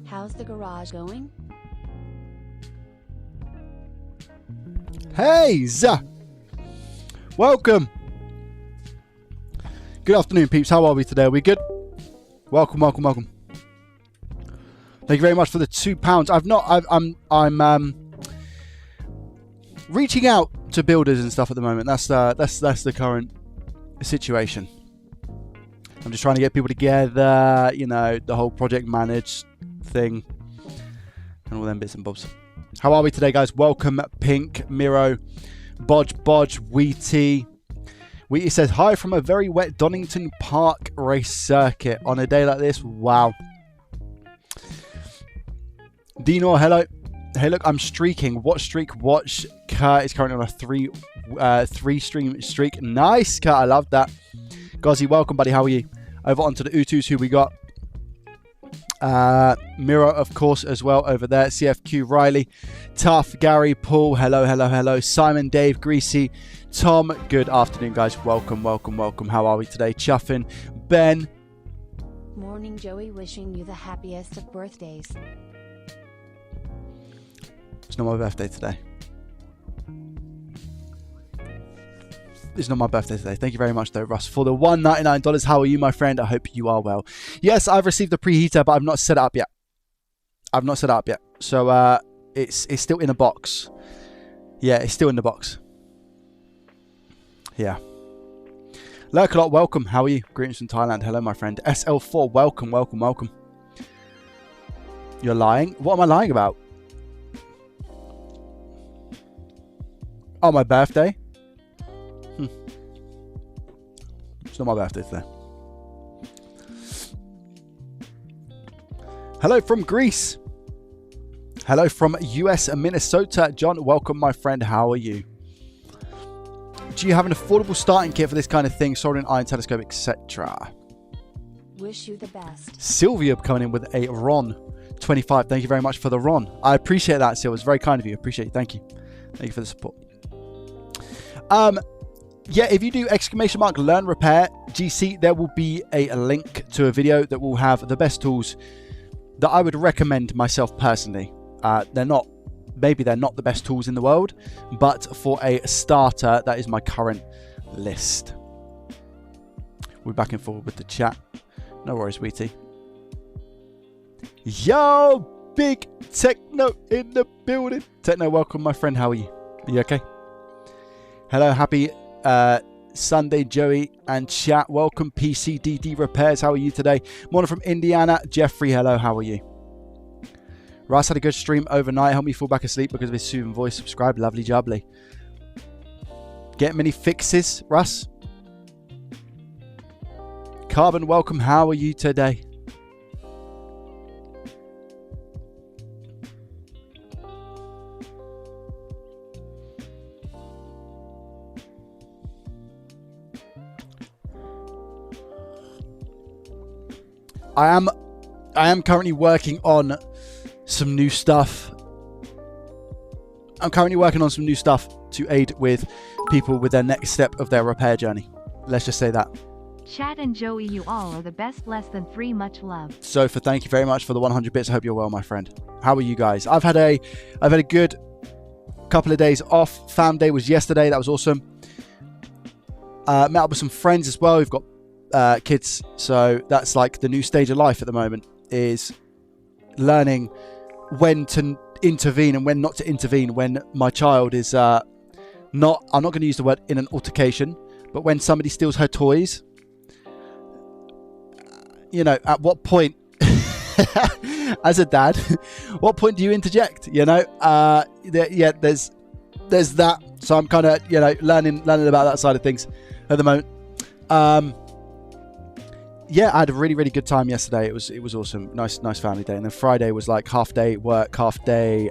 How's the garage going? Hey, welcome. Good afternoon, peeps. How are we today? Are we good? Welcome, welcome, welcome. Thank you very much for the £2. I'm reaching out to builders and stuff at the moment. That's the current situation. I'm just trying to get people together, you know, the whole project managed thing and all them bits and bobs. How are we today, guys? Welcome, Pink, Miro, Bodge, Wheaty. Wheaty says, hi from a very wet Donington Park race circuit on a day like this. Wow. Dino, hello. Hey, look, I'm streaking. What streak? Watch. Kurt is currently on a three stream streak. Nice, Kurt. I love that. Gozzy, welcome, buddy. How are you? Over onto the Utus, who we got? Miro, of course, as well over there. CFQ, Riley, Tough, Gary, Paul, hello. Simon, Dave, Greasy, Tom, good afternoon, guys. Welcome. How are we today? Chuffin, Ben. Morning, Joey. Wishing you the happiest of birthdays. It's not my birthday today. It's not my birthday today. Thank you very much, though, Russ, for the $199. How are you, my friend? I hope you are well. Yes, I've received the preheater, but I've not set it up yet. So it's still in a box. Yeah, it's still in the box. Yeah. Lurkalot, welcome. How are you? Greetings from Thailand. Hello, my friend. SL4, welcome. You're lying? What am I lying about? Oh, my birthday? It's not my birthday today. Hello from Greece. Hello from US and Minnesota. John, welcome, my friend. How are you? Do you have an affordable starting kit for this kind of thing? Soldering iron, telescope, etc. Wish you the best. Sylvia coming in with a Ron 25. Thank you very much for the Ron. I appreciate that, Sylvia. It's very kind of you. Appreciate it. Thank you. Thank you for the support. Yeah, if you do !LearnRepair GC, there will be a link to a video that will have the best tools that I would recommend myself personally. They're not the best tools in the world, but for a starter, that is my current list. We're back and forward with the chat. No worries, Wheaty. Yo, big Techno in the building. Techno, welcome, my friend. How are you? Are you okay? Hello, happy Sunday, Joey and chat. Welcome, PCDD Repairs. How are you today? Morning from Indiana. Jeffrey, hello. How are you? Russ had a good stream overnight. Helped me fall back asleep because of his soothing voice. Subscribe. Lovely jubbly. Get many fixes, Russ? Carbon, welcome. How are you today? I am currently working on some new stuff. To aid with people with their next step of their repair journey. Let's just say that. Chat and Joey, you all are the best. Less than 3, much love. Sofa, thank you very much for the 100 bits. I hope you're well, my friend. How are you guys? I've had a good couple of days off. Fam day was yesterday. That was awesome. Met up with some friends as well. We've got kids, so that's like the new stage of life at the moment, is learning when to intervene and when not to intervene when my child is I'm not going to use the word in an altercation, but when somebody steals her toys, you know, at what point as a dad, what point do you interject, you know? There's that. So I'm kind of, you know, learning about that side of things at the moment. Yeah, I had a really good time yesterday. It was awesome. Nice family day. And then Friday was like half day work, half day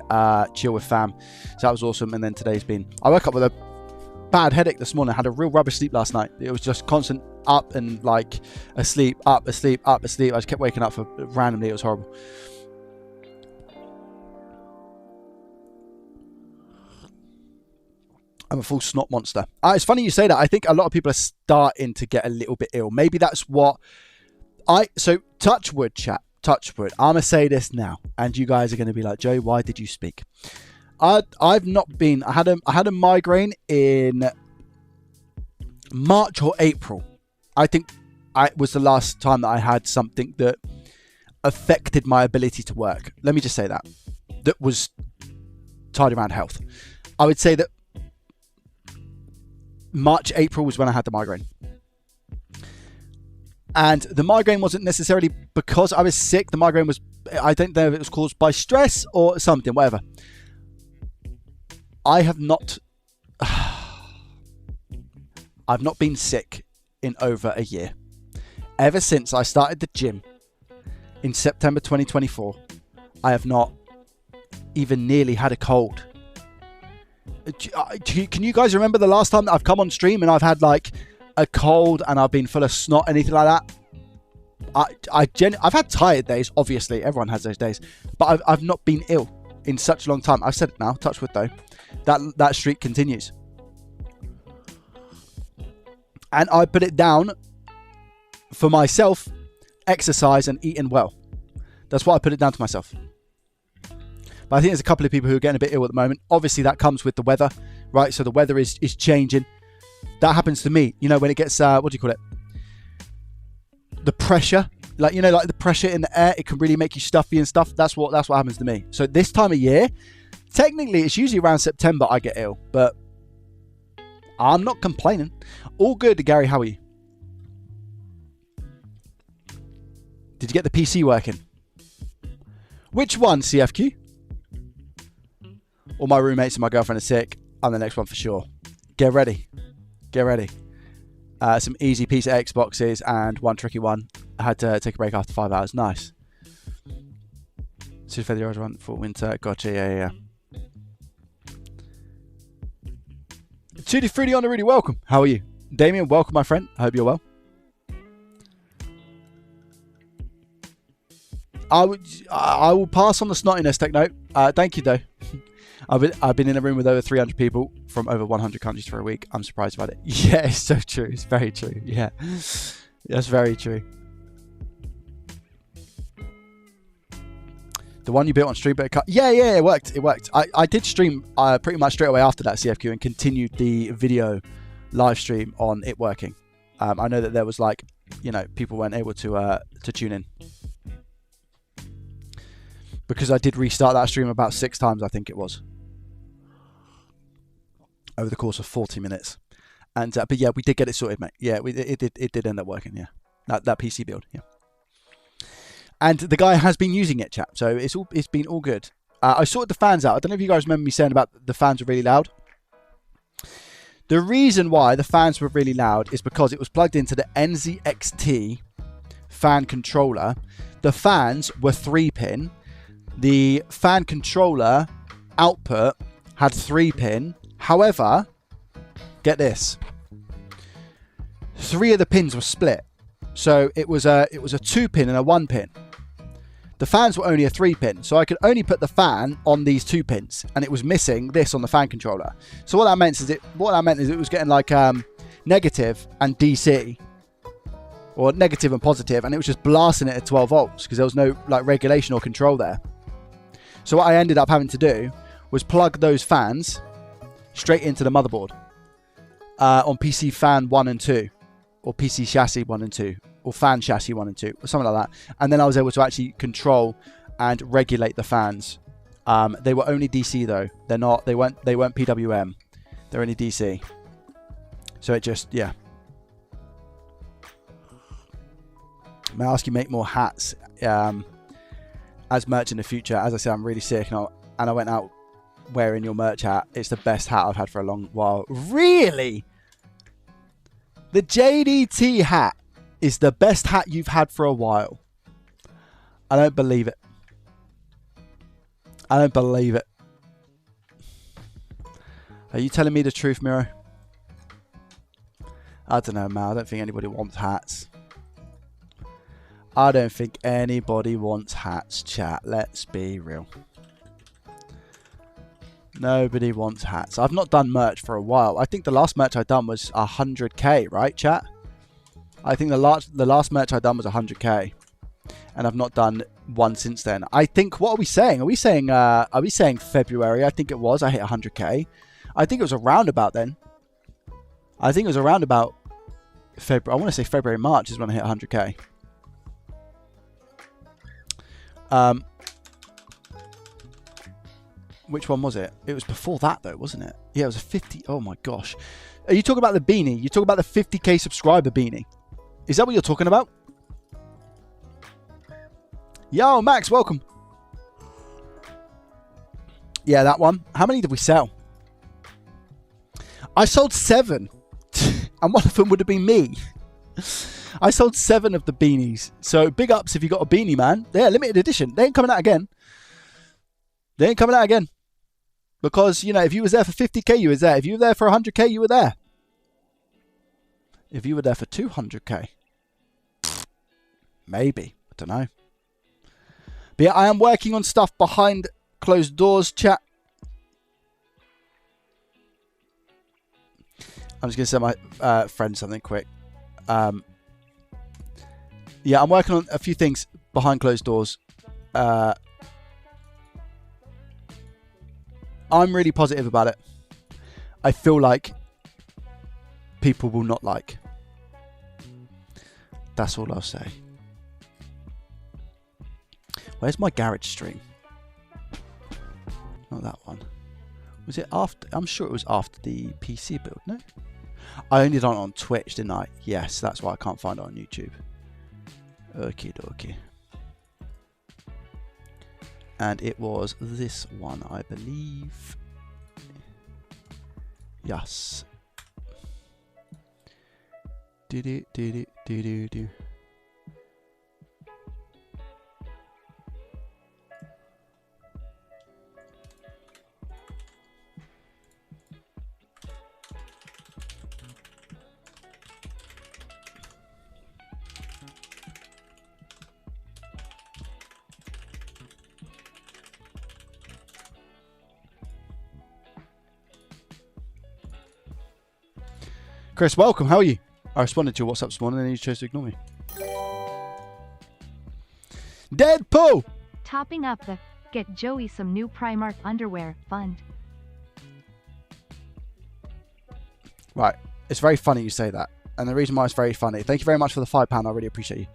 chill with fam. So that was awesome. And then I woke up with a bad headache this morning. I had a real rubbish sleep last night. It was just constant up and like asleep, up, asleep, up, asleep. I just kept waking up for randomly. It was horrible. I'm a full snot monster. It's funny you say that. I think a lot of people are starting to get a little bit ill. Maybe that's what so touch wood, chat, touch wood. I'm going to say this now, and you guys are going to be like, Joe, why did you speak? I've not been, I had a migraine in March or April. I think it was the last time that I had something that affected my ability to work. Let me just say that was tied around health. I would say that March, April was when I had the migraine. And the migraine wasn't necessarily because I was sick. The migraine was, I don't know if it was caused by stress or something, whatever. I've not been sick in over a year. Ever since I started the gym in September 2024, I have not even nearly had a cold. Can you guys remember the last time that I've come on stream and I've had like a cold and I've been full of snot, anything like that? I've had tired days, obviously. Everyone has those days. But I've not been ill in such a long time. I've said it now, touch wood though. That streak continues. And I put it down for myself, exercise and eating well. That's what I put it down to myself. But I think there's a couple of people who are getting a bit ill at the moment. Obviously, that comes with the weather, right? So the weather is changing. That happens to me. You know, when it gets, what do you call it? The pressure. Like, you know, like the pressure in the air, it can really make you stuffy and stuff. That's what happens to me. So this time of year, technically, it's usually around September I get ill. But I'm not complaining. All good, Gary. How are you? Did you get the PC working? Which one, CFQ? All my roommates and my girlfriend are sick. I'm the next one for sure. Get ready. Get ready. Some easy piece of Xboxes and one tricky one. I had to take a break after 5 hours. Nice. Super for the orange one for winter. Gotcha. Yeah. Tutti Fruity on a really welcome. How are you? Damien, welcome, my friend. I hope you're well. I will pass on the snottiness, Techno. Thank you, though. I've been in a room with over 300 people from over 100 countries for a week. I'm surprised about it. Yeah, it's so true. It's very true. Yeah, that's very true. The one you built on stream, but yeah, it worked. It worked. I did stream pretty much straight away after that CFQ and continued the video live stream on it working. I know that there was like, you know, people weren't able to tune in. Because I did restart that stream about 6 times, I think it was, over the course of 40 minutes. And but yeah, we did get it sorted, mate. Yeah, it did end up working. Yeah, that PC build. Yeah, and the guy has been using it, chap. So it's been all good. I sorted the fans out. I don't know if you guys remember me saying about the fans were really loud. The reason why the fans were really loud is because it was plugged into the NZXT fan controller. The fans were 3-pin. The fan controller output had 3-pin. However, get this. 3 of the pins were split. So it was a 2-pin and a 1-pin. The fans were only a 3-pin, so I could only put the fan on these 2 pins, and it was missing this on the fan controller. So what that meant is it was getting like negative and DC, or negative and positive, and it was just blasting it at 12 volts because there was no like regulation or control there. So what I ended up having to do was plug those fans straight into the motherboard on PC fan 1 and 2, or PC chassis 1 and 2. Or fan chassis 1 and 2, or something like that. And then I was able to actually control and regulate the fans. They were only DC though. They weren't PWM. They're only DC. So it just, yeah. May I ask you make more hats as merch in the future? As I said, I'm really sick, and I went out wearing your merch hat. It's the best hat I've had for a long while. Really? The JDT hat is the best hat you've had for a while. I don't believe it. I don't believe it. Are you telling me the truth, Miro? I don't know, man. I don't think anybody wants hats. I don't think anybody wants hats, chat. Let's be real. Nobody wants hats. I've not done merch for a while. I think the last merch I've done was 100k, right, chat? I think the last merch I done was 100k, and I've not done one since then. I think, what are we saying? Are we saying February? I think it was. I hit 100k. I think it was around about then. I think it was around about February. I want to say February, March is when I hit 100k. Which one was it? It was before that though, wasn't it? Yeah, it was a 50. Oh my gosh. Are you talking about the beanie? You talking about the 50k subscriber beanie? Is that what you're talking about? Yo, Max, welcome. Yeah, that one. How many did we sell? I sold 7. And one of them would have been me. I sold 7 of the beanies. So big ups if you got a beanie, man. They're limited edition. They ain't coming out again. They ain't coming out again. Because, you know, if you was there for 50k, you was there. If you were there for 100k, you were there. If you were there for 200k, maybe. I don't know. But yeah, I am working on stuff behind closed doors, chat. I'm just going to send my friend something quick. Yeah, I'm working on a few things behind closed doors. I'm really positive about it. I feel like people will not like. That's all I'll say. Where's my garage stream? Not that one. Was it after? I'm sure it was after the PC build, no? I only done it on Twitch, didn't I? Yes, that's why I can't find it on YouTube. Okie dokie. And it was this one, I believe. Yes. Do. Chris, welcome. How are you? I responded to your WhatsApp this morning and you chose to ignore me. Deadpool! Topping up the Get Joey Some New Primark Underwear fund. Right. It's very funny you say that. And the reason why it's very funny, thank you very much for the £5. I really appreciate you.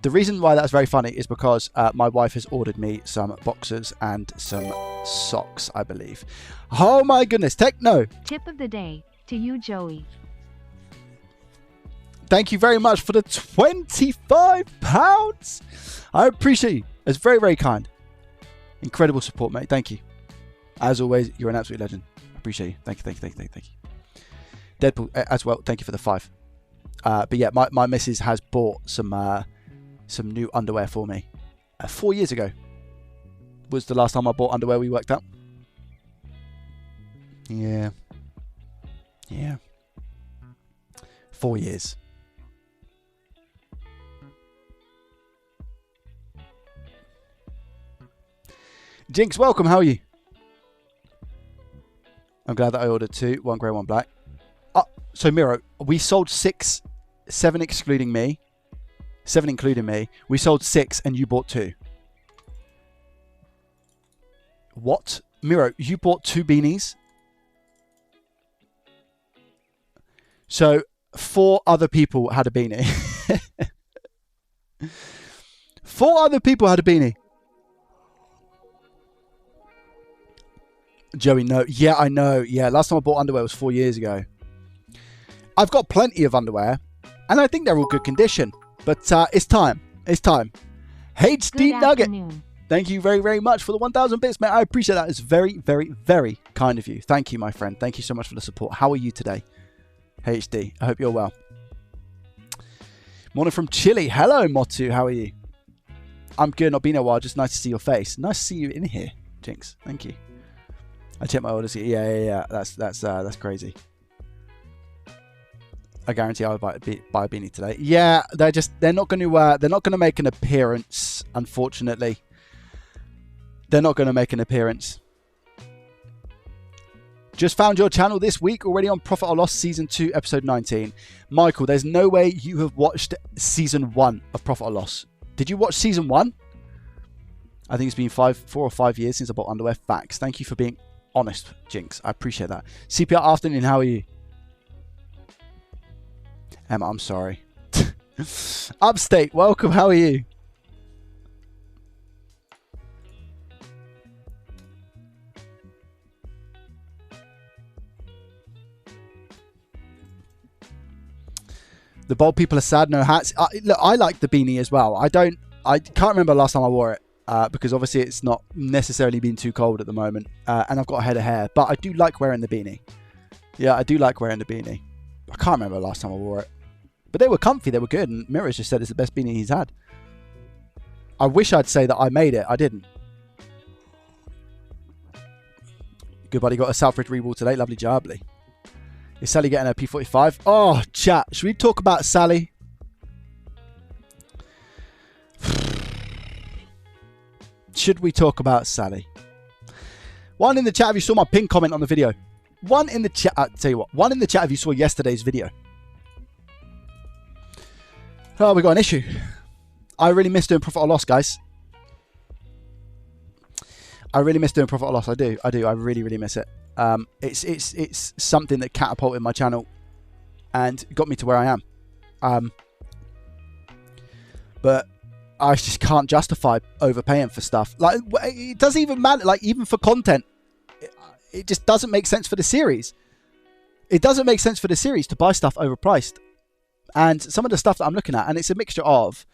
The reason why that's very funny is because my wife has ordered me some boxers and some socks, I believe. Oh my goodness. Techno. Tip of the day to you, Joey. Thank you very much for the £25. I appreciate you. It's very, very kind. Incredible support, mate. Thank you. As always, you're an absolute legend. I appreciate you. Thank you. Deadpool as well. Thank you for the 5. But yeah, my missus has bought some new underwear for me. 4 years ago was the last time I bought underwear. We worked out. Yeah. 4 years. Jinx, welcome. How are you? I'm glad that I ordered 2, 1 grey, 1 black. So Miro, we sold 6, 7 excluding me, 7 including me. We sold 6 and you bought 2. What? Miro, you bought 2 beanies? So 4 other people had a beanie. 4 other people had a beanie. Joey, no. Yeah, I know. Yeah, last time I bought underwear was 4 years ago. I've got plenty of underwear, and I think they're all good condition. But it's time. It's time. HD Nugget. Thank you very, very much for the 1,000 bits, mate. I appreciate that. It's very, very, very kind of you. Thank you, my friend. Thank you so much for the support. How are you today? HD. I hope you're well. Morning from Chile. Hello, Motu. How are you? I'm good. Not been a while. Just nice to see your face. Nice to see you in here, Jinx. Thank you. I checked my orders. Yeah. That's crazy. I guarantee I'll buy a beanie today. Yeah, they're not going to make an appearance. Unfortunately, they're not going to make an appearance. Just found your channel this week, already on Profit or Loss Season 2, Episode 19. Michael, there's no way you have watched Season 1 of Profit or Loss. Did you watch Season 1? I think it's been 4 or 5 years since I bought underwear. Facts. Thank you for being honest, Jinx. I appreciate that. CPR afternoon, how are you? Emma, I'm sorry. Upstate, welcome. How are you? The bold people are sad, no hats. Look, I like the beanie as well. I can't remember the last time I wore it because obviously it's not necessarily been too cold at the moment, and I've got a head of hair. But I do like wearing the beanie. Yeah, I do like wearing the beanie. I can't remember the last time I wore it. But they were comfy, they were good, and Mirrors just said it's the best beanie he's had. I wish I'd say that I made it. I didn't. Good buddy, got a Southbridge Reball today. Lovely jarbly. Is Sally getting her P45? Oh, chat. Should we talk about Sally? Should we talk about Sally? One in the chat if you saw my pinned comment on the video. One in the chat. I'll tell you what. One in the chat if you saw yesterday's video. Oh, we got an issue. I really miss doing Profit or Loss, guys. I really miss doing Profit or Loss. I do. I really, really miss it. It's something that catapulted my channel and got me to where I am. But I just can't justify overpaying for stuff. Like, it doesn't even matter. Like, even for content, it just doesn't make sense for the series. It doesn't make sense for the series to buy stuff overpriced. And some of the stuff that I'm looking at, and it's a mixture of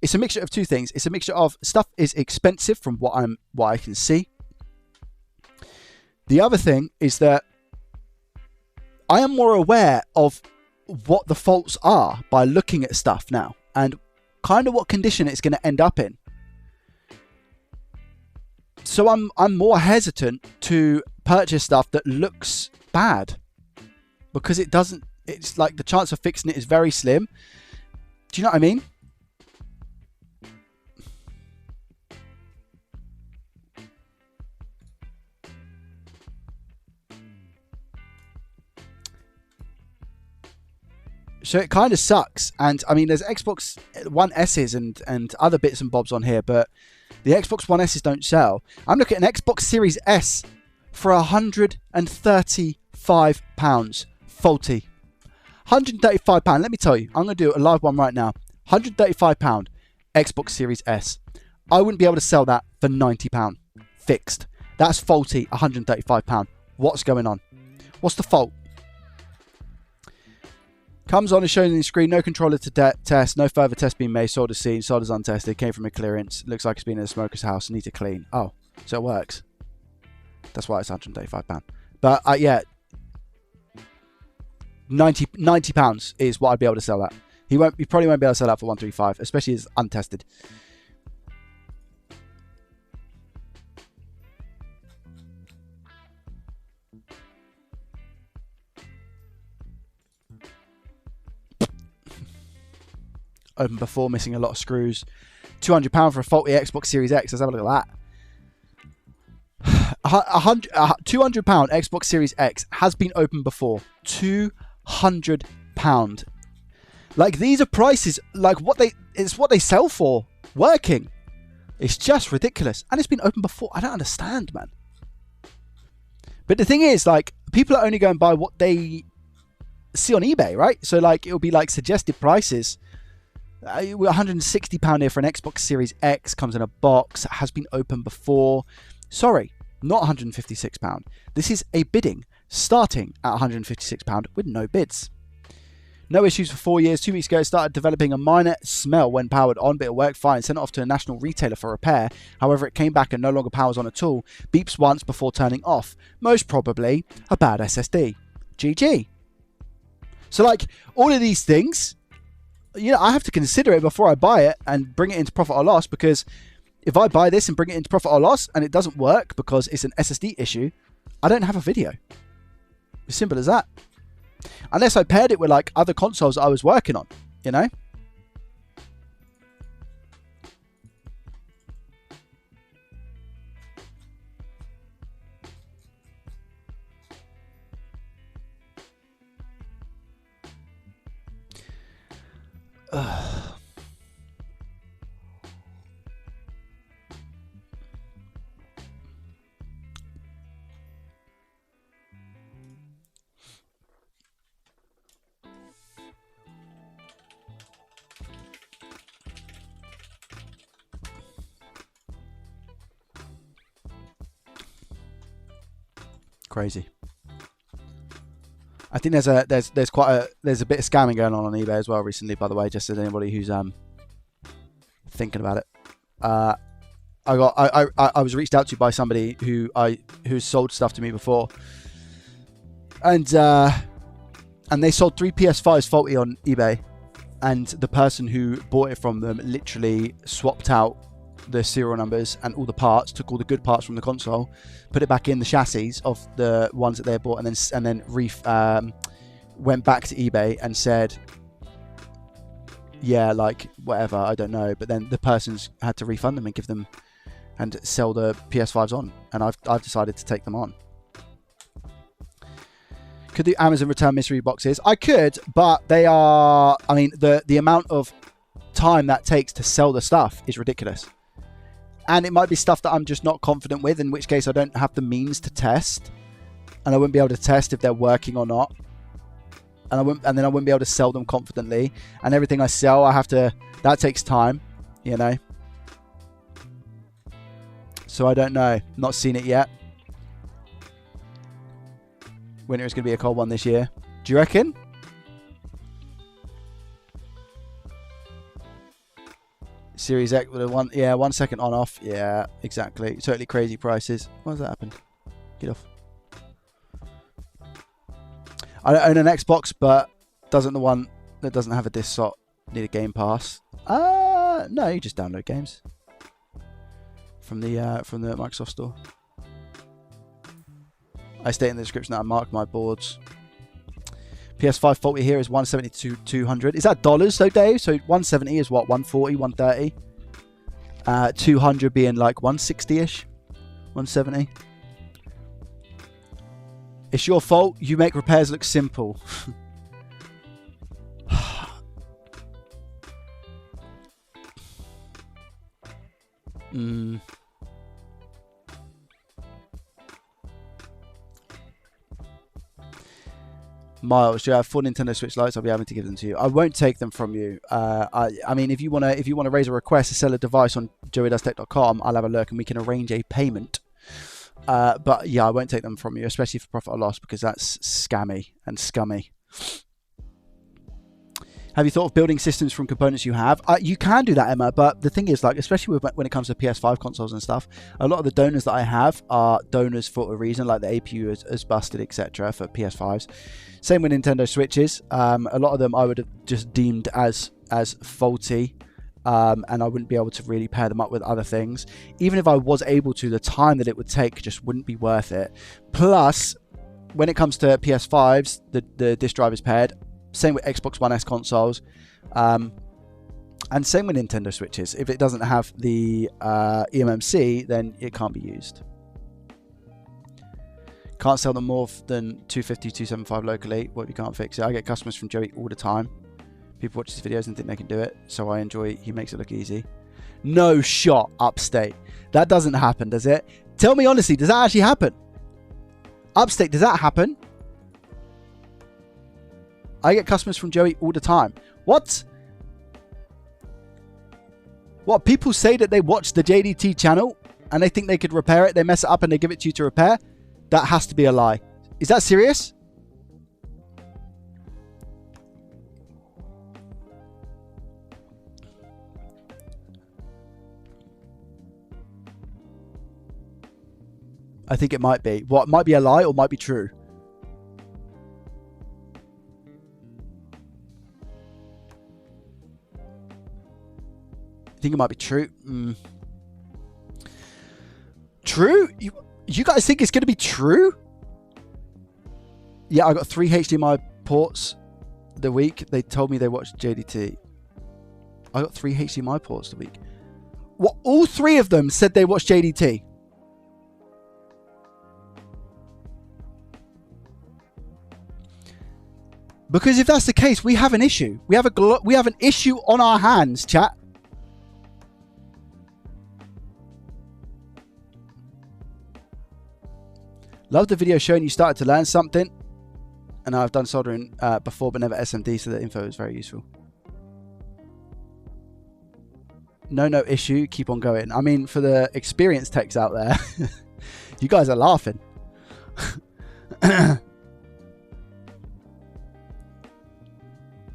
2 things. It's a mixture of stuff is expensive from what I can see. The other thing is that I am more aware of what the faults are by looking at stuff now and kind of what condition it's going to end up in. So I'm more hesitant to purchase stuff that looks bad because it doesn't. It's like the chance of fixing it is very slim. Do you know what I mean? So it kind of sucks. And I mean, there's Xbox One S's and other bits and bobs on here, but the Xbox One S's don't sell. I'm looking at an Xbox Series S for £135. Faulty. £135. Let me tell you, I'm going to do a live one right now. £135 Xbox Series S. I wouldn't be able to sell that for £90 fixed. That's faulty. £135. What's going on? What's the fault? Comes on and shown on the screen. No controller to test. No further test being made. Solder seen. Solder's untested. Came from a clearance. Looks like it's been in a smoker's house. Need to clean. Oh, so it works. That's why it's £135. But yeah. £90 is what I'd be able to sell that. He probably won't be able to sell that for 135, especially as untested. Open before, missing a lot of screws. £200 for a faulty Xbox Series X. Let's have a look at that. £200 Xbox Series X has been opened before. £200. Like, these are prices, like it's what they sell for. Working. It's just ridiculous. And it's been opened before. I don't understand, man. But the thing is, like, people are only going to buy what they see on eBay, right? So, like, it'll be like suggested prices. £160 here for an Xbox Series X, comes in a box, has been opened before. Sorry, not £156. This is a bidding starting at £156 with no bids. No issues for 4 years. 2 weeks ago, it started developing a minor smell when powered on, but it worked fine. Sent it off to a national retailer for repair. However, it came back and no longer powers on at all. Beeps once before turning off. Most probably a bad SSD. GG. So, like, all of these things, you know, I have to consider it before I buy it and bring it into profit or loss, because if I buy this and bring it into profit or loss and it doesn't work because it's an SSD issue, I don't have a video. As simple as that. Unless I paired it with, like, other consoles that I was working on, you know? Crazy. I think there's a bit of scamming going on eBay as well recently, by the way, just as anybody who's thinking about it. I was reached out to by somebody who's sold stuff to me before, and they sold 3 PS5's faulty on eBay, and the person who bought it from them literally swapped out the serial numbers and all the parts, took all the good parts from the console, put it back in the chassis of the ones that they bought, and then went back to eBay and said, yeah, like, whatever, I don't know. But then the person's had to refund them and give them and sell the PS5s on, and I've decided to take them on. Could the Amazon return mystery boxes? I could, but they are, I mean, the amount of time that takes to sell the stuff is ridiculous. And it might be stuff that I'm just not confident with, in which case I don't have the means to test. And I wouldn't be able to test if they're working or not. And then I wouldn't be able to sell them confidently. And everything I sell, that takes time, you know. So I don't know. Not seen it yet. Winter is going to be a cold one this year. Do you reckon? Series X with a 1 second on off. Yeah, exactly. Totally crazy prices. Why has that happened? Get off. I don't own an Xbox, but doesn't the one that doesn't have a disc slot need a Game Pass? No, you just download games from the Microsoft Store. I state in the description that I marked my boards. PS5 faulty here is 170 to 200. Is that dollars though, Dave? So 170 is what? 140, 130? 200 being like 160-ish? 170? It's your fault. You make repairs look simple. Miles, do you have 4 Nintendo Switch Lites? I'll be having to give them to you. I won't take them from you. I mean, if you wanna raise a request to sell a device on joeydoestech.com, I'll have a look and we can arrange a payment. But yeah, I won't take them from you, especially for profit or loss, because that's scammy and scummy. Have you thought of building systems from components you have? You can do that, Emma, but the thing is, like, especially when it comes to PS5 consoles and stuff, a lot of the donors that I have are donors for a reason, like the APU is busted, etc. for PS5s. Same with Nintendo Switches. A lot of them I would have just deemed as faulty, and I wouldn't be able to really pair them up with other things. Even if I was able to, the time that it would take just wouldn't be worth it. Plus, when it comes to PS5s, the disk drive is paired. Same with Xbox One S consoles, and same with Nintendo Switches. If it doesn't have the eMMC, then it can't be used. Can't sell them more than 250, 275 locally. What if you can't fix it? I get customers from Joey all the time. People watch his videos and think they can do it, so I enjoy it. He makes it look easy. No shot, Upstate. That doesn't happen, does it? Tell me honestly, does that actually happen? Upstate, does that happen? I get customers from Joey all the time. What? What? People say that they watch the JDT channel and they think they could repair it. They mess it up and they give it to you to repair. That has to be a lie. Is that serious? I think it might be. What? Might be a lie or might be true? I think it might be true. True? You guys think it's going to be true? Yeah, I got 3 HDMI ports the week. They told me they watched JDT. I got 3 HDMI ports the week. What? All 3 of them said they watched JDT. Because if that's the case, we have an issue. We have an issue on our hands, chat. Love the video showing you started to learn something. And I've done soldering before, but never SMD, so the info is very useful. No issue. Keep on going. I mean, for the experienced techs out there, you guys are laughing.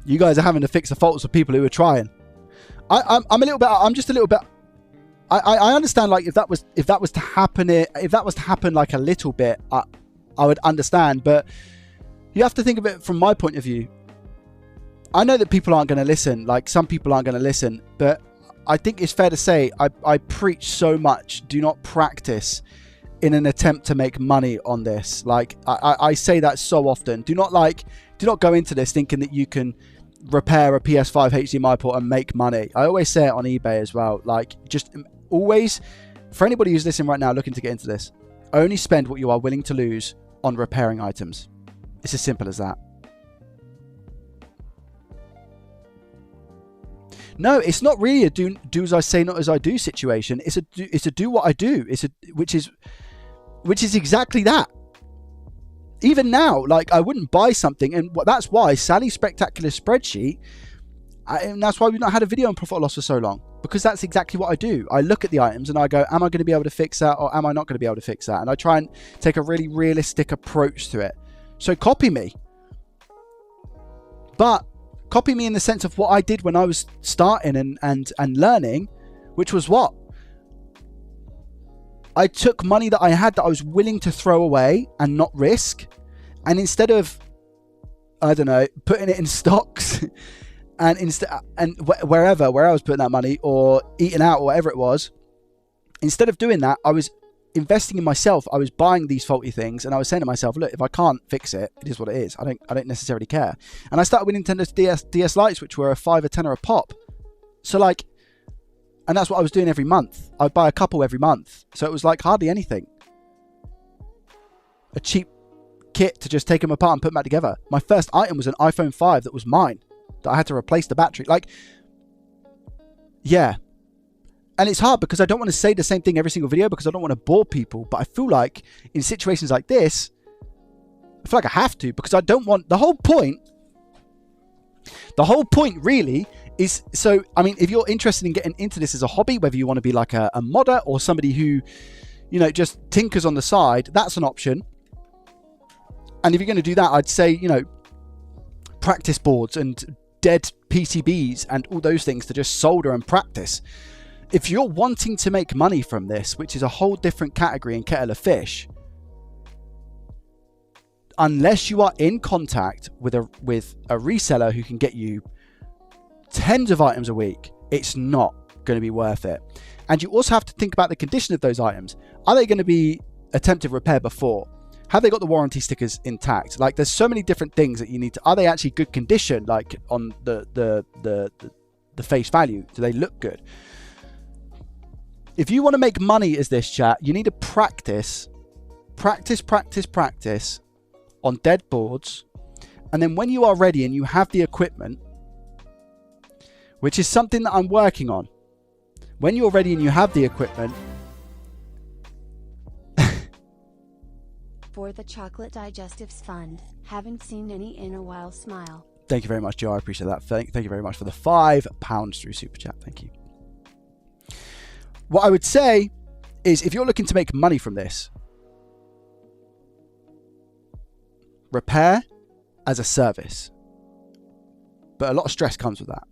You guys are having to fix the faults of people who are trying. I'm just a little bit. I understand, like, if that was to happen like a little bit, I would understand, but you have to think of it from my point of view. I know that people aren't going to listen, like some people aren't going to listen, but I think it's fair to say I preach so much. Do not practice in an attempt to make money on this. Like I say that so often. Do not go into this thinking that you can repair a PS5 HDMI port and make money. I always say it on eBay as well. Like, just always, for anybody who's listening right now looking to get into this, only spend what you are willing to lose on repairing items. It's as simple as that. No, it's not really a do as I say, not as I do situation. It's a do what I do. Which is exactly that. Even now, like, I wouldn't buy something, and that's why Sally's spectacular spreadsheet, and that's why we've not had a video on profit or loss for so long, because that's exactly what I do. I look at the items and I go, am I going to be able to fix that, or am I not going to be able to fix that? And I try and take a really realistic approach to it. So copy me, but copy me in the sense of what I did when I was starting and learning, which was what? I took money that I had that I was willing to throw away and not risk, and instead of, I don't know, putting it in stocks and wherever where I was putting that money, or eating out or whatever it was, instead of doing that, I was investing in myself. I was buying these faulty things, and I was saying to myself, look, if I can't fix it, it is what it is. I don't necessarily care. And I started with Nintendo's DS Lites, which were a $5 or $10 a pop. So like, and that's what I was doing every month. I'd buy a couple every month. So it was like hardly anything. A cheap kit to just take them apart and put them back together. My first item was an iPhone 5 that was mine, that I had to replace the battery. Like, yeah. And it's hard because I don't want to say the same thing every single video because I don't want to bore people. But I feel like in situations like this, I feel like I have to, because I don't want, the whole point really is, so, I mean, if you're interested in getting into this as a hobby, whether you want to be like a modder or somebody who, you know, just tinkers on the side, that's an option. And if you're going to do that, I'd say, you know, practice boards and dead PCBs and all those things to just solder and practice. If you're wanting to make money from this, which is a whole different category and kettle of fish, unless you are in contact with a reseller who can get you tens of items a week, it's not going to be worth it. And you also have to think about the condition of those items. Are they going to be attempted repair before? Have they got the warranty stickers intact? Like, there's so many different things that you need to, are they actually good condition? Like on the face value, do they look good? If you want to make money as this chat, you need to practice practice, practice, practice on dead boards. And then when you are ready and you have the equipment, which is something that I'm working on, when you're ready and you have the equipment. For the Chocolate Digestives Fund, haven't seen any in a while, smile. Thank you very much, Joe. I appreciate that. Thank you very much for the £5 through Super Chat. Thank you. What I would say is if you're looking to make money from this, repair as a service. But a lot of stress comes with that.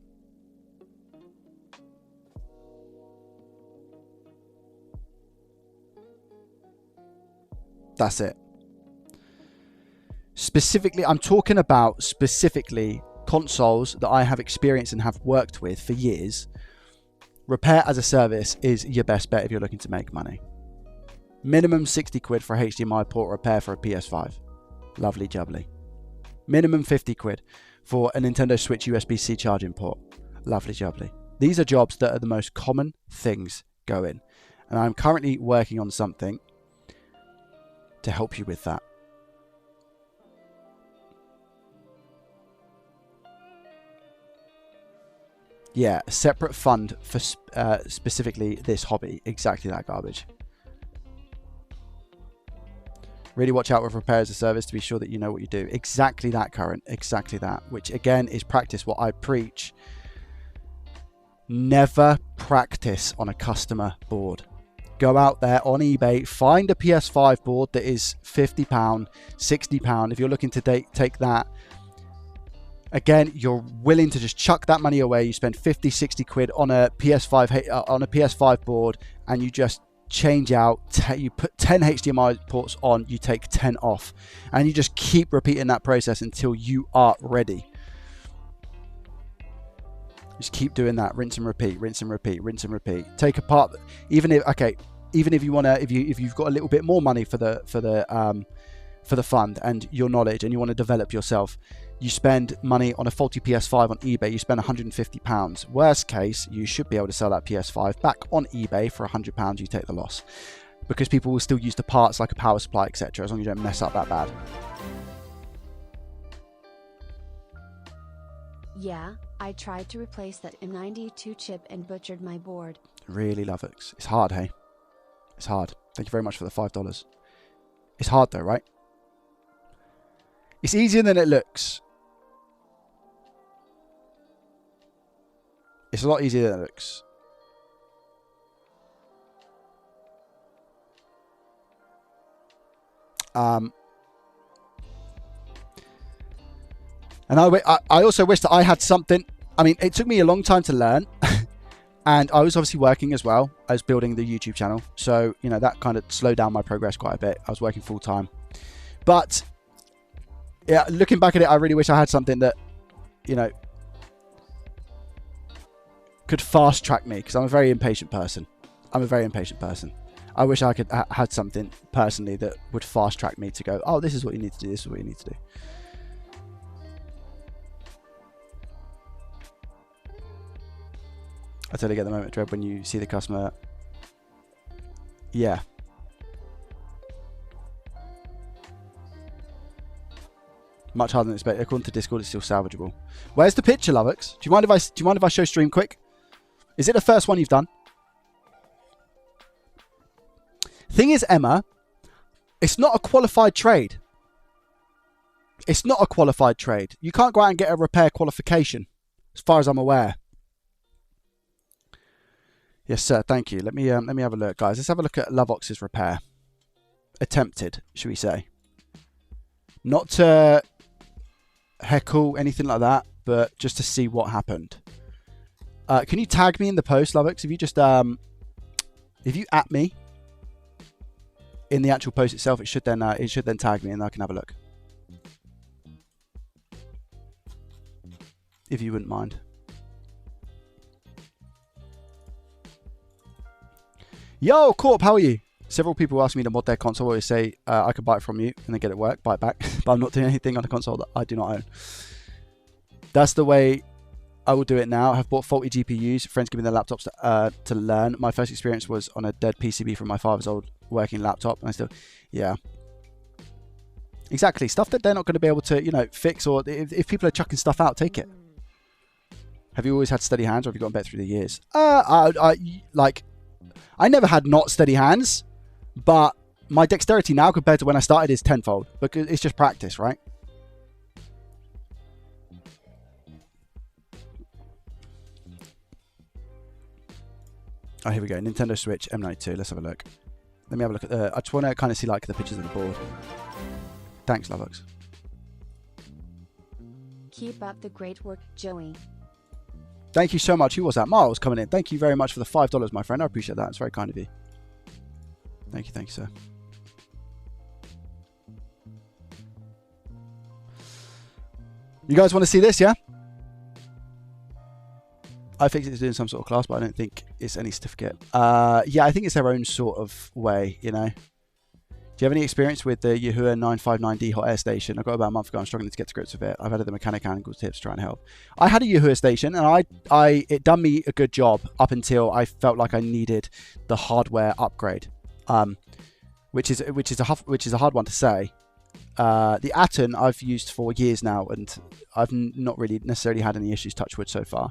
That's it. Specifically, I'm talking about specifically consoles that I have experienced and have worked with for years. Repair as a service is your best bet if you're looking to make money. Minimum 60 quid for a HDMI port repair for a PS5. Lovely jubbly. Minimum 50 quid for a Nintendo Switch USB-C charging port. Lovely jubbly. These are jobs that are the most common things going. And I'm currently working on something to help you with that. Yeah, a separate fund for specifically this hobby. Exactly that garbage. Really watch out with repair as a service to be sure that you know what you do. Exactly that, Current. Exactly that. Which again is practice what I preach. Never practice on a customer board. Go out there on eBay, find a PS5 board that is £50, £60. If you're looking to take that, again, you're willing to just chuck that money away. You spend 50, 60 quid on a PS5 board, and you just change out. You put 10 HDMI ports on, you take 10 off, and you just keep repeating that process until you are ready. Just keep doing that. Rinse and repeat. Rinse and repeat. Rinse and repeat. Take apart. Even if you want to, if you've got a little bit more money for the fund and your knowledge, and you want to develop yourself, you spend money on a faulty PS5 on eBay. You spend £150. Worst case, you should be able to sell that PS5 back on eBay for £100. You take the loss, because people will still use the parts like a power supply, etc. As long as you don't mess up that bad. Yeah, I tried to replace that M92 chip and butchered my board. Really love it. It's hard, hey? It's hard. Thank you very much for the $5. It's hard though, right? It's easier than it looks. It's a lot easier than it looks. And I also wish that I had something. I mean, it took me a long time to learn. And I was obviously working as well as building the YouTube channel. So, you know, that kind of slowed down my progress quite a bit. I was working full time. But, yeah, looking back at it, I really wish I had something that, you know, could fast track me, because I'm a very impatient person. I wish I could had something personally that would fast track me to go, oh, this is what you need to do. This is what you need to do. I totally get the moment, Dread, when you see the customer. Yeah. Much harder than expected. According to Discord, it's still salvageable. Where's the picture, Lovix? Do you mind if I show stream quick? Is it the first one you've done? Thing is, Emma, it's not a qualified trade. It's not a qualified trade. You can't go out and get a repair qualification, as far as I'm aware. Yes, sir. Thank you. Let me have a look, guys. Let's have a look at Lovox's repair. Attempted, should we say? Not to heckle anything like that, but just to see what happened. Can you tag me in the post, Lovox? If you just if you at me in the actual post itself, it should then tag me, and I can have a look. If you wouldn't mind. Yo, Corp, how are you? Several people ask me to mod their console. I always say I could buy it from you and then get it buy it back. But I'm not doing anything on a console that I do not own. That's the way I will do it now. I have bought faulty GPUs. Friends give me their laptops to learn. My first experience was on a dead PCB from my father's old working laptop, and I still, yeah. Exactly. Stuff that they're not going to be able to, you know, fix, or if people are chucking stuff out, take it. Have you always had steady hands, or have you gotten better through the years? I never had not steady hands, but my dexterity now compared to when I started is tenfold, because it's just practice, right? Oh, here we go. Nintendo Switch M92. Let's have a look. Let me have a look at the... I just want to kind of see like the pictures of the board. Thanks, Lovex. Keep up the great work, Joey. Thank you so much. Who was that? Miles coming in. Thank you very much for the $5, my friend. I appreciate that. It's very kind of you. Thank you, sir. You guys want to see this, yeah? I think it's doing some sort of class, but I don't think it's any certificate. Yeah, I think it's their own sort of way, you know. Do you have any experience with the Yahoo 959D hot air station? I got about a month ago. I'm struggling to get to grips with it. I've added the mechanic angle tips to try and help. I had a Yahoo station, and it done me a good job up until I felt like I needed the hardware upgrade, which is a hard one to say. The Atom I've used for years now, and I've not really necessarily had any issues, touch wood, so far.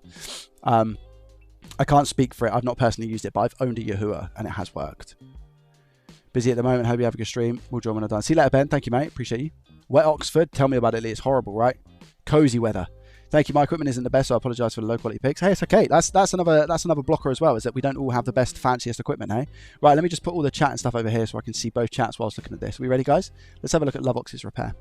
I can't speak for it. I've not personally used it, but I've owned a Yahoo, and it has worked. Busy at the moment. Hope you have a good stream. We'll join when I'm done. See you later, Ben. Thank you, mate. Appreciate you. Wet Oxford. Tell me about it, Lee. It's horrible, right? Cozy weather. Thank you. My equipment isn't the best, so I apologise for the low quality pics. Hey, it's okay. That's another blocker as well, is that we don't all have the best, fanciest equipment, hey? Right, let me just put all the chat and stuff over here so I can see both chats whilst looking at this. Are we ready, guys? Let's have a look at Loveox's repair.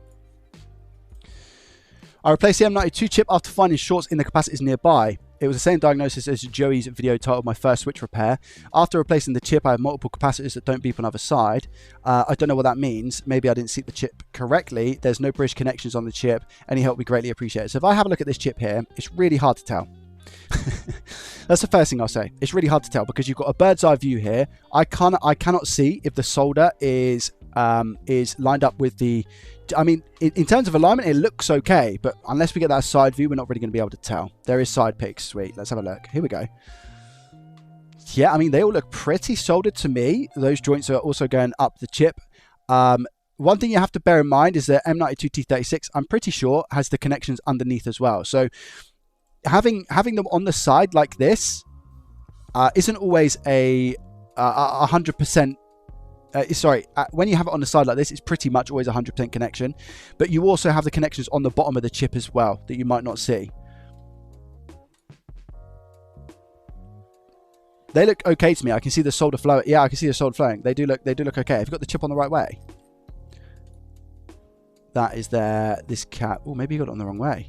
I replaced the M92 chip after finding shorts in the capacitors nearby. It was the same diagnosis as Joey's video titled My First Switch Repair. After replacing the chip, I have multiple capacitors that don't beep on either side. I don't know what that means. Maybe I didn't seat the chip correctly. There's no bridge connections on the chip. Any help would be greatly appreciated. So if I have a look at this chip here, it's really hard to tell. That's the first thing I'll say. It's really hard to tell because you've got a bird's eye view here. I cannot see if the solder is lined up with the... I mean, in terms of alignment, it looks okay, but unless we get that side view, we're not really going to be able to tell. There is side pics. Sweet. Let's have a look. Here we go. Yeah, I mean, they all look pretty soldered to me. Those joints are also going up the chip. One thing you have to bear in mind is that M92 T36, I'm pretty sure, has the connections underneath as well. So having them on the side like this isn't always a 100%. When you have it on the side like this, it's pretty much always 100% connection. But you also have the connections on the bottom of the chip as well that you might not see. They look okay to me. I can see the solder flow. Yeah, I can see the solder flowing. They do look okay. Have you got the chip on the right way? That is there. This cap. Oh, maybe you got it on the wrong way.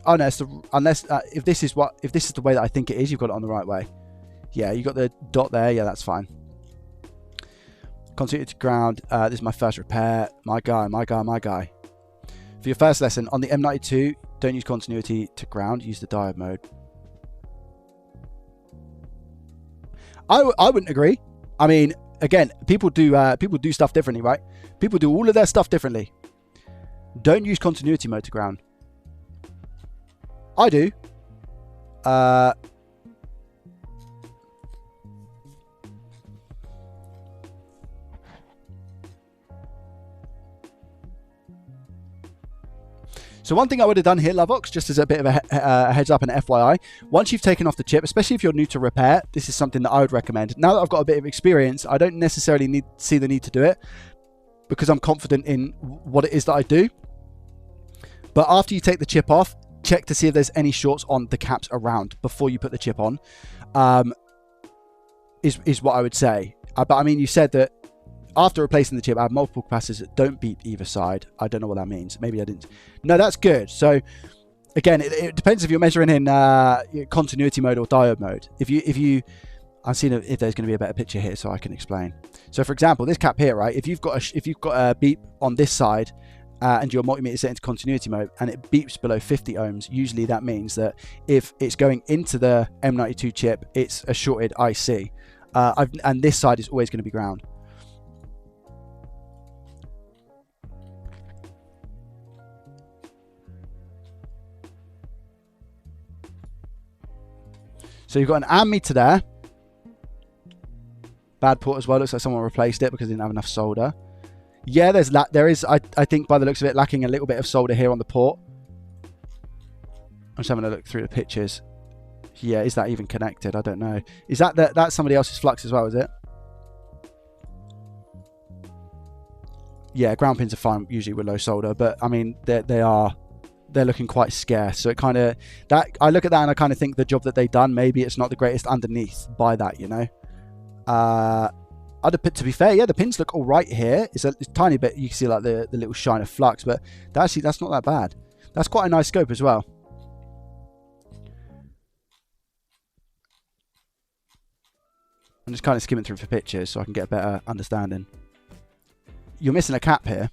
Oh no, if this is the way that I think it is, you've got it on the right way. Yeah, you got the dot there. Yeah, that's fine. Continuity to ground. This is my first repair. My guy. For your first lesson on the M92, don't use continuity to ground. Use the diode mode. I wouldn't agree. I mean, again, people do stuff differently, right? People do all of their stuff differently. Don't use continuity mode to ground. I do. So one thing I would have done here, Loveox, just as a bit of a heads up and FYI, once you've taken off the chip, especially if you're new to repair, this is something that I would recommend. Now that I've got a bit of experience, I don't necessarily see the need to do it because I'm confident in what it is that I do. But after you take the chip off, check to see if there's any shorts on the caps around before you put the chip on, is what I would say. But I mean, you said that after replacing the chip, I have multiple capacitors that don't beep either side. I don't know what that means. Maybe I didn't. No, that's good. So again, it depends if you're measuring in continuity mode or diode mode. I've seen if there's going to be a better picture here so I can explain. So for example, this cap here, right? If you've got a beep on this side and your multimeter set into continuity mode and it beeps below 50 ohms, usually that means that if it's going into the M92 chip, it's a shorted IC. And this side is always going to be ground. So you've got an ammeter there. Bad port as well. Looks like someone replaced it because they didn't have enough solder. Yeah, there is, I think by the looks of it, lacking a little bit of solder here on the port. I'm just having a look through the pictures. Yeah, is that even connected? I don't know. Is that's somebody else's flux as well, is it? Yeah, ground pins are fine usually with low solder, but I mean they're looking quite scarce. So it kind of I look at that and I kind of think the job that they've done, maybe it's not the greatest underneath by that, you know. To be fair, yeah, the pins look all right here. It's a tiny bit, you can see like the little shine of flux, but that's not that bad. That's quite a nice scope as well. I'm just kind of skimming through for pictures so I can get a better understanding. You're missing a cap here.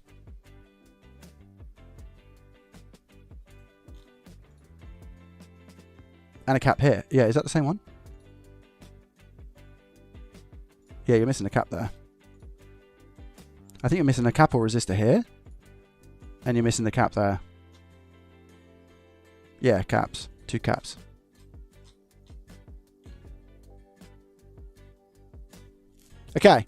And a cap here. Yeah, is that the same one? Yeah, you're missing a cap there. I think you're missing a cap or resistor here. And you're missing the cap there. Yeah, caps. 2 caps. Okay.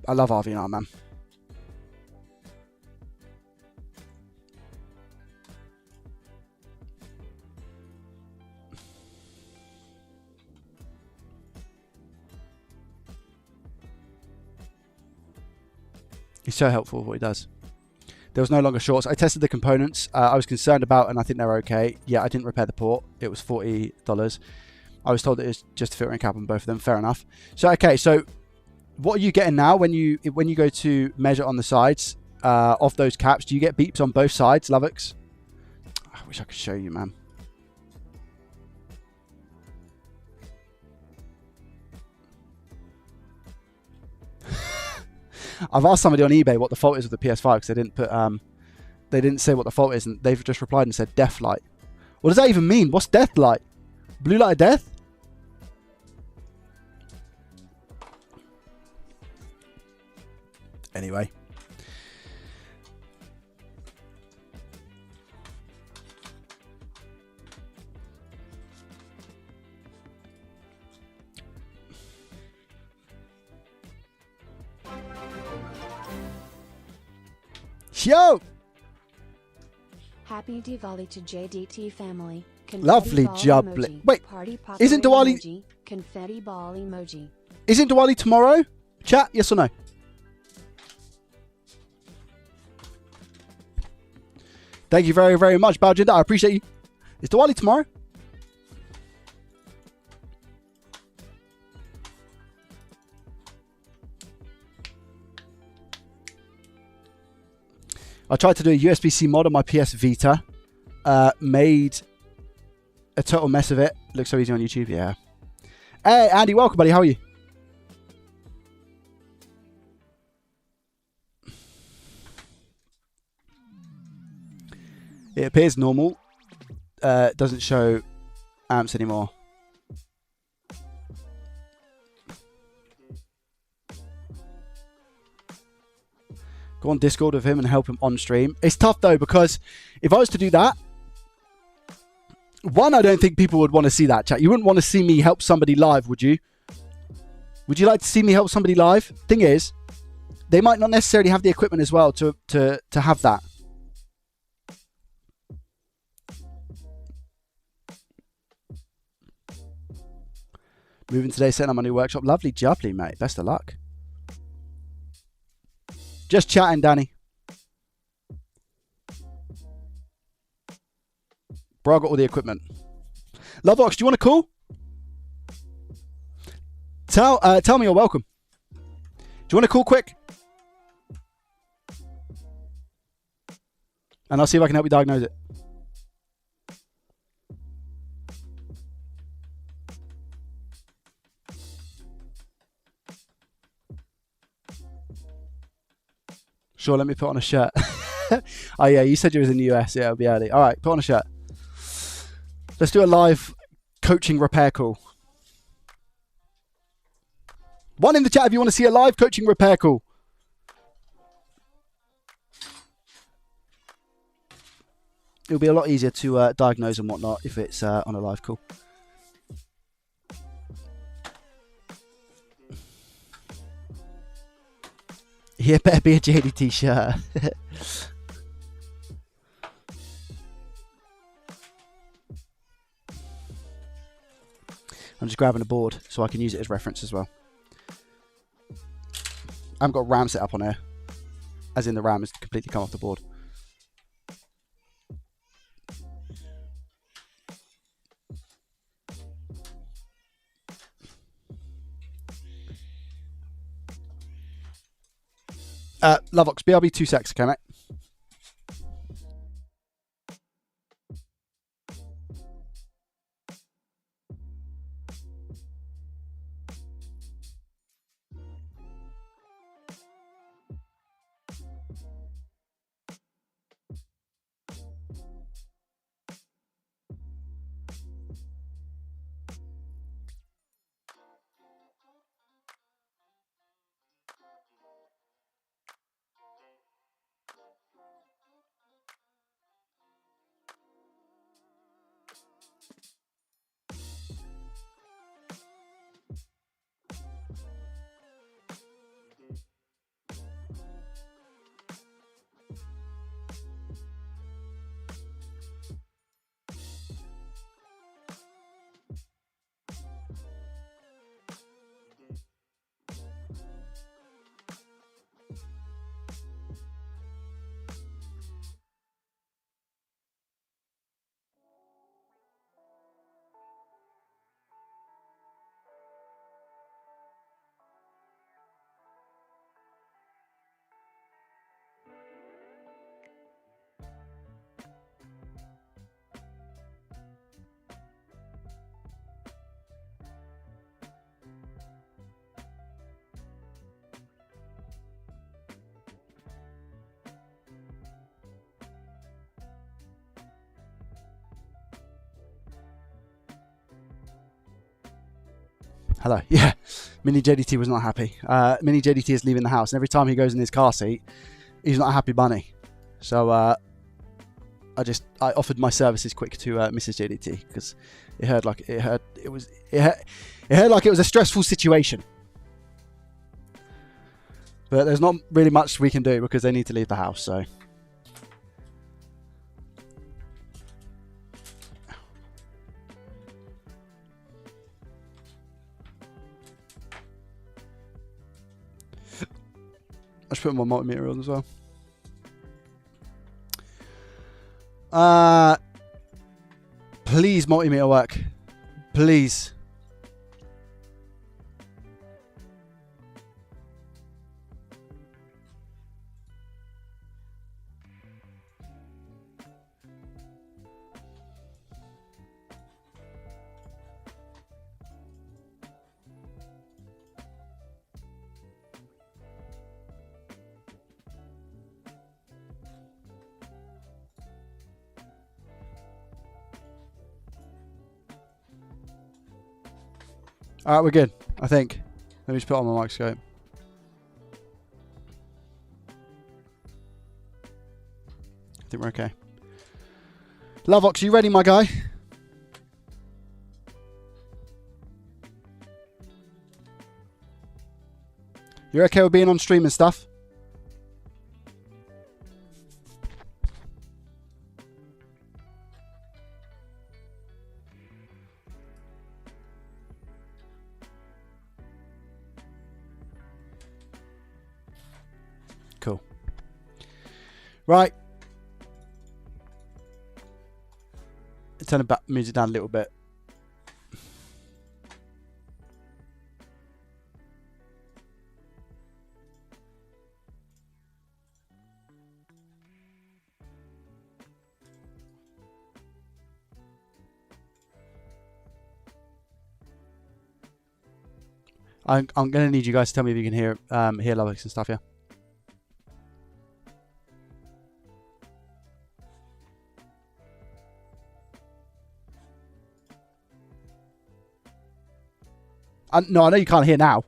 I love RV&R, man. He's so helpful with what he does. There was no longer shorts. I tested the components. I was concerned about, and I think they're okay. Yeah, I didn't repair the port. It was $40. I was told it was just a filtering cap on both of them. Fair enough. So, okay. So, what are you getting now when you go to measure on the sides of those caps? Do you get beeps on both sides, Lovex? I wish I could show you, man. I've asked somebody on eBay what the fault is with the PS5 because they didn't say what the fault is, and they've just replied and said death light. What does that even mean? What's death light? Blue light of death? Anyway. Yo! Happy Diwali to JDT family. Confetti Lovely ball jubbly. Emoji. Wait, Party isn't Diwali... Emoji. Confetti ball emoji. Isn't Diwali tomorrow? Chat, yes or no? Thank you very, very much, Baljinder. I appreciate you. Is Diwali tomorrow? I tried to do a USB-C mod on my PS Vita. Made a total mess of it. Looks so easy on YouTube, yeah. Hey, Andy, welcome, buddy. How are you? It appears normal. Doesn't show amps anymore. Go on Discord with him and help him on stream. It's tough though, because if I was to do that, one, I don't think people would want to see that, chat. You wouldn't want to see me help somebody live, would you? Would you like to see me help somebody live? Thing is, they might not necessarily have the equipment as well to have that. Moving today, setting up my new workshop. Lovely jubbly, mate. Best of luck. Just chatting, Danny. Bro, I got all the equipment. Loveox, do you want a call? Tell me you're welcome. Do you want a call quick? And I'll see if I can help you diagnose it. Sure, let me put on a shirt. Oh, yeah, you said you was in the US. Yeah, it'll be early. All right, put on a shirt. Let's do a live coaching repair call. One in the chat if you want to see a live coaching repair call. it'll be a lot easier to diagnose and whatnot if it's on a live call. Yeah, better be a JDT shirt. I'm just grabbing a board so I can use it as reference as well. I haven't got RAM set up on here, as in the RAM has completely come off the board. Lovox, BRB 2 secs, okay, mate? Hello. Yeah, Mini JDT was not happy. Mini JDT is leaving the house, and every time he goes in his car seat, he's not a happy bunny. So I offered my services quick to Mrs. JDT because it heard like it was a stressful situation. But there's not really much we can do because they need to leave the house. So. I should put my multimeter on as well. Please, multimeter work. Please. Alright, we're good, I think. Let me just put on my microscope. I think we're okay. Lovox, you ready, my guy? You're okay with being on stream and stuff? Cool. Right. Turn the music down a little bit. I'm going to need you guys to tell me if you can hear Lovex and stuff, yeah? No, I know you can't hear now.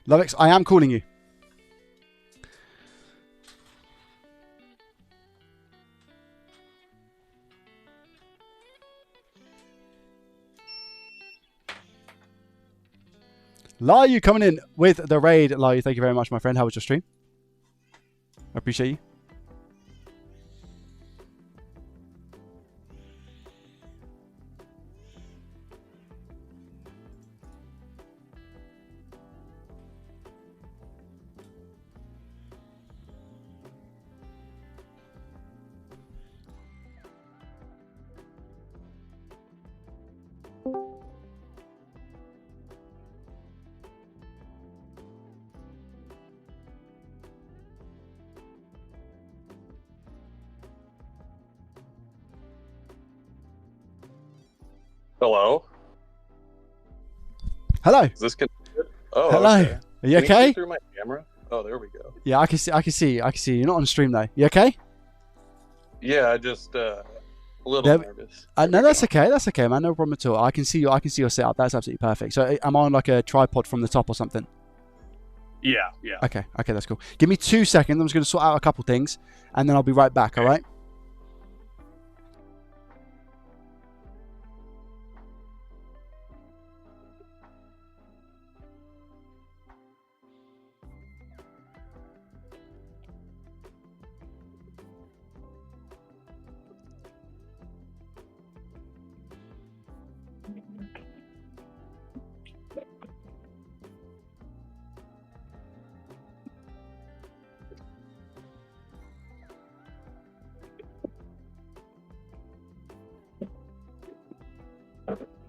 Lovix, I am calling you. Lar, you coming in with the raid. Lar, thank you very much, my friend. How was your stream? I appreciate you. Hello? Hello. Is this connected? Oh, hello. okay. Are you Can okay? see through my camera? Oh, there we go. Yeah, I can see. I can see. I can see. You're not on stream though. You okay? Yeah, I just a little nervous. No, that's okay. That's okay, man. No problem at all. I can see you. I can see your setup. That's absolutely perfect. So, am I on like a tripod from the top or something? Yeah, yeah. Okay. Okay, that's cool. Give me 2 seconds. I'm just going to sort out a couple things, and then I'll be right back. Okay. All right.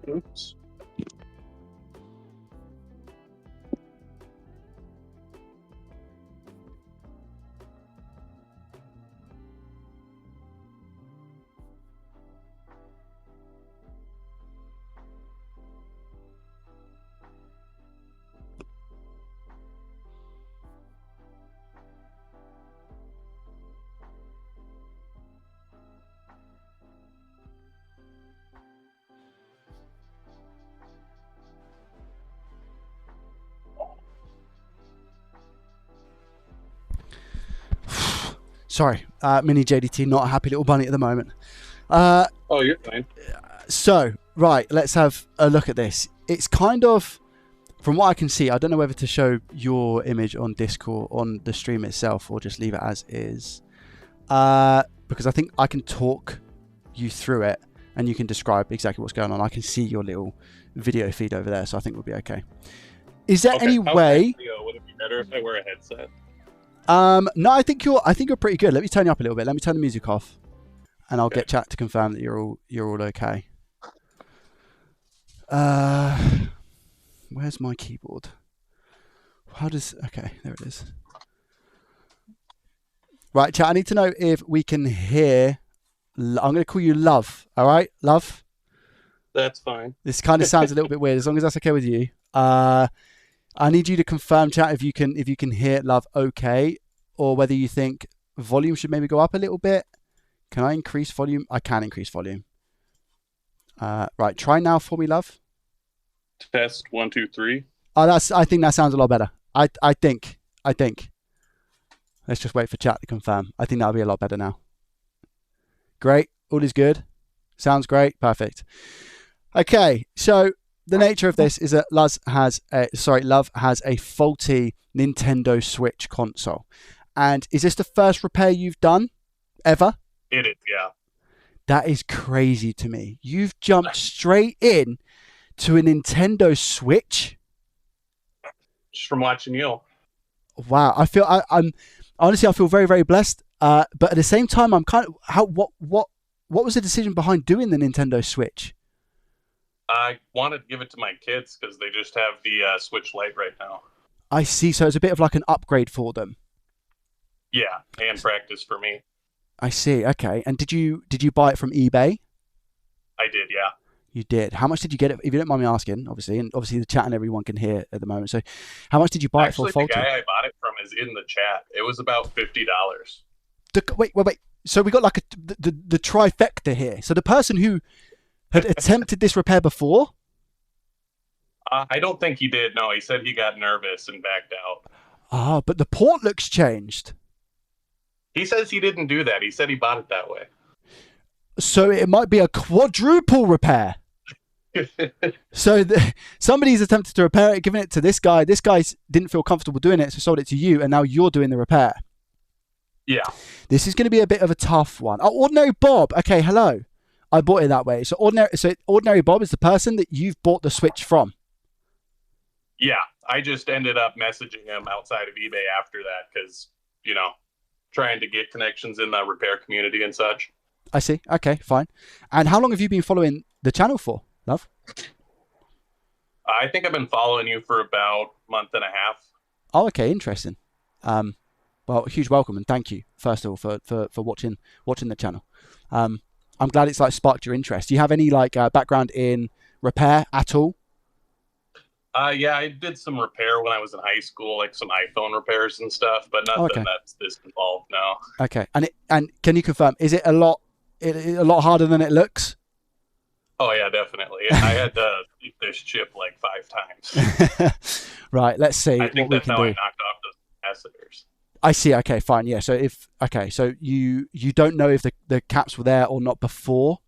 Oops. Sorry, mini JDT, not a happy little bunny at the moment. Oh, you're fine. So, right, let's have a look at this. It's kind of, from what I can see, I don't know whether to show your image on Discord on the stream itself or just leave it as is. Because I think I can talk you through it and you can describe exactly what's going on. I can see your little video feed over there, so I think we'll be okay. Is there any way? Would it be better if I wear a headset? No, I think you're pretty good. Let me turn you up a little bit. Let me turn the music off, and I'll get chat to confirm that you're all okay. Where's my keyboard? Okay, there it is. Right, chat. I need to know if we can hear. I'm going to call you Love. All right, Love. That's fine. This kind of sounds a little bit weird. As long as that's okay with you. I need you to confirm, chat, if you can hear Love okay, or whether you think volume should maybe go up a little bit. Can I increase volume? I can increase volume. Right, try now for me, Love. Test 1, 2, 3. Oh, I think that sounds a lot better. I think. Let's just wait for chat to confirm. I think that'll be a lot better now. Great. All is good. Sounds great. Perfect. Okay, so the nature of this is that Love has a faulty Nintendo Switch console. And is this the first repair you've done ever? It is, yeah. That is crazy to me. You've jumped straight in to a Nintendo Switch. Just from watching you. Wow, I'm honestly, I feel very, very blessed. But at the same time, I'm kind of what was the decision behind doing the Nintendo Switch? I wanted to give it to my kids because they just have the Switch Lite right now. I see. So it's a bit of like an upgrade for them. Yeah, and practice for me. I see. Okay. And did you buy it from eBay? I did, yeah. You did. How much did you get it? If you don't mind me asking, obviously, and obviously the chat and everyone can hear at the moment. So, how much did you buy it for? Actually, the guy I bought it from is in the chat. It was about $50. Wait. So we got like the trifecta here. So the person who had attempted this repair before. I don't think he did. No, he said he got nervous and backed out. Ah, but the port looks changed. He says he didn't do that. He said he bought it that way. So it might be a quadruple repair. So somebody's attempted to repair it, given it to this guy. This guy didn't feel comfortable doing it, so sold it to you, and now you're doing the repair. Yeah. This is going to be a bit of a tough one. Oh, Ordinary Bob. Okay, hello. I bought it that way. So Ordinary Bob is the person that you've bought the Switch from. Yeah, I just ended up messaging him outside of eBay after that because, trying to get connections in the repair community and such. I see. Okay, fine. And how long have you been following the channel for, love? I think I've been following you for about a month and a half. Oh, okay, interesting. Well, a huge welcome and thank you, first of all, for watching the channel. I'm glad it's sparked your interest. Do you have any background in repair at all? Yeah, I did some repair when I was in high school, like some iPhone repairs and stuff, but nothing that's this involved now. Okay, and can you confirm, is it a lot harder than it looks? Oh yeah, definitely. I had to leave this chip like 5 times. Right, let's see. I think that's how I knocked off the capacitors. I see. Okay, fine. Yeah. So so you don't know if the caps were there or not before.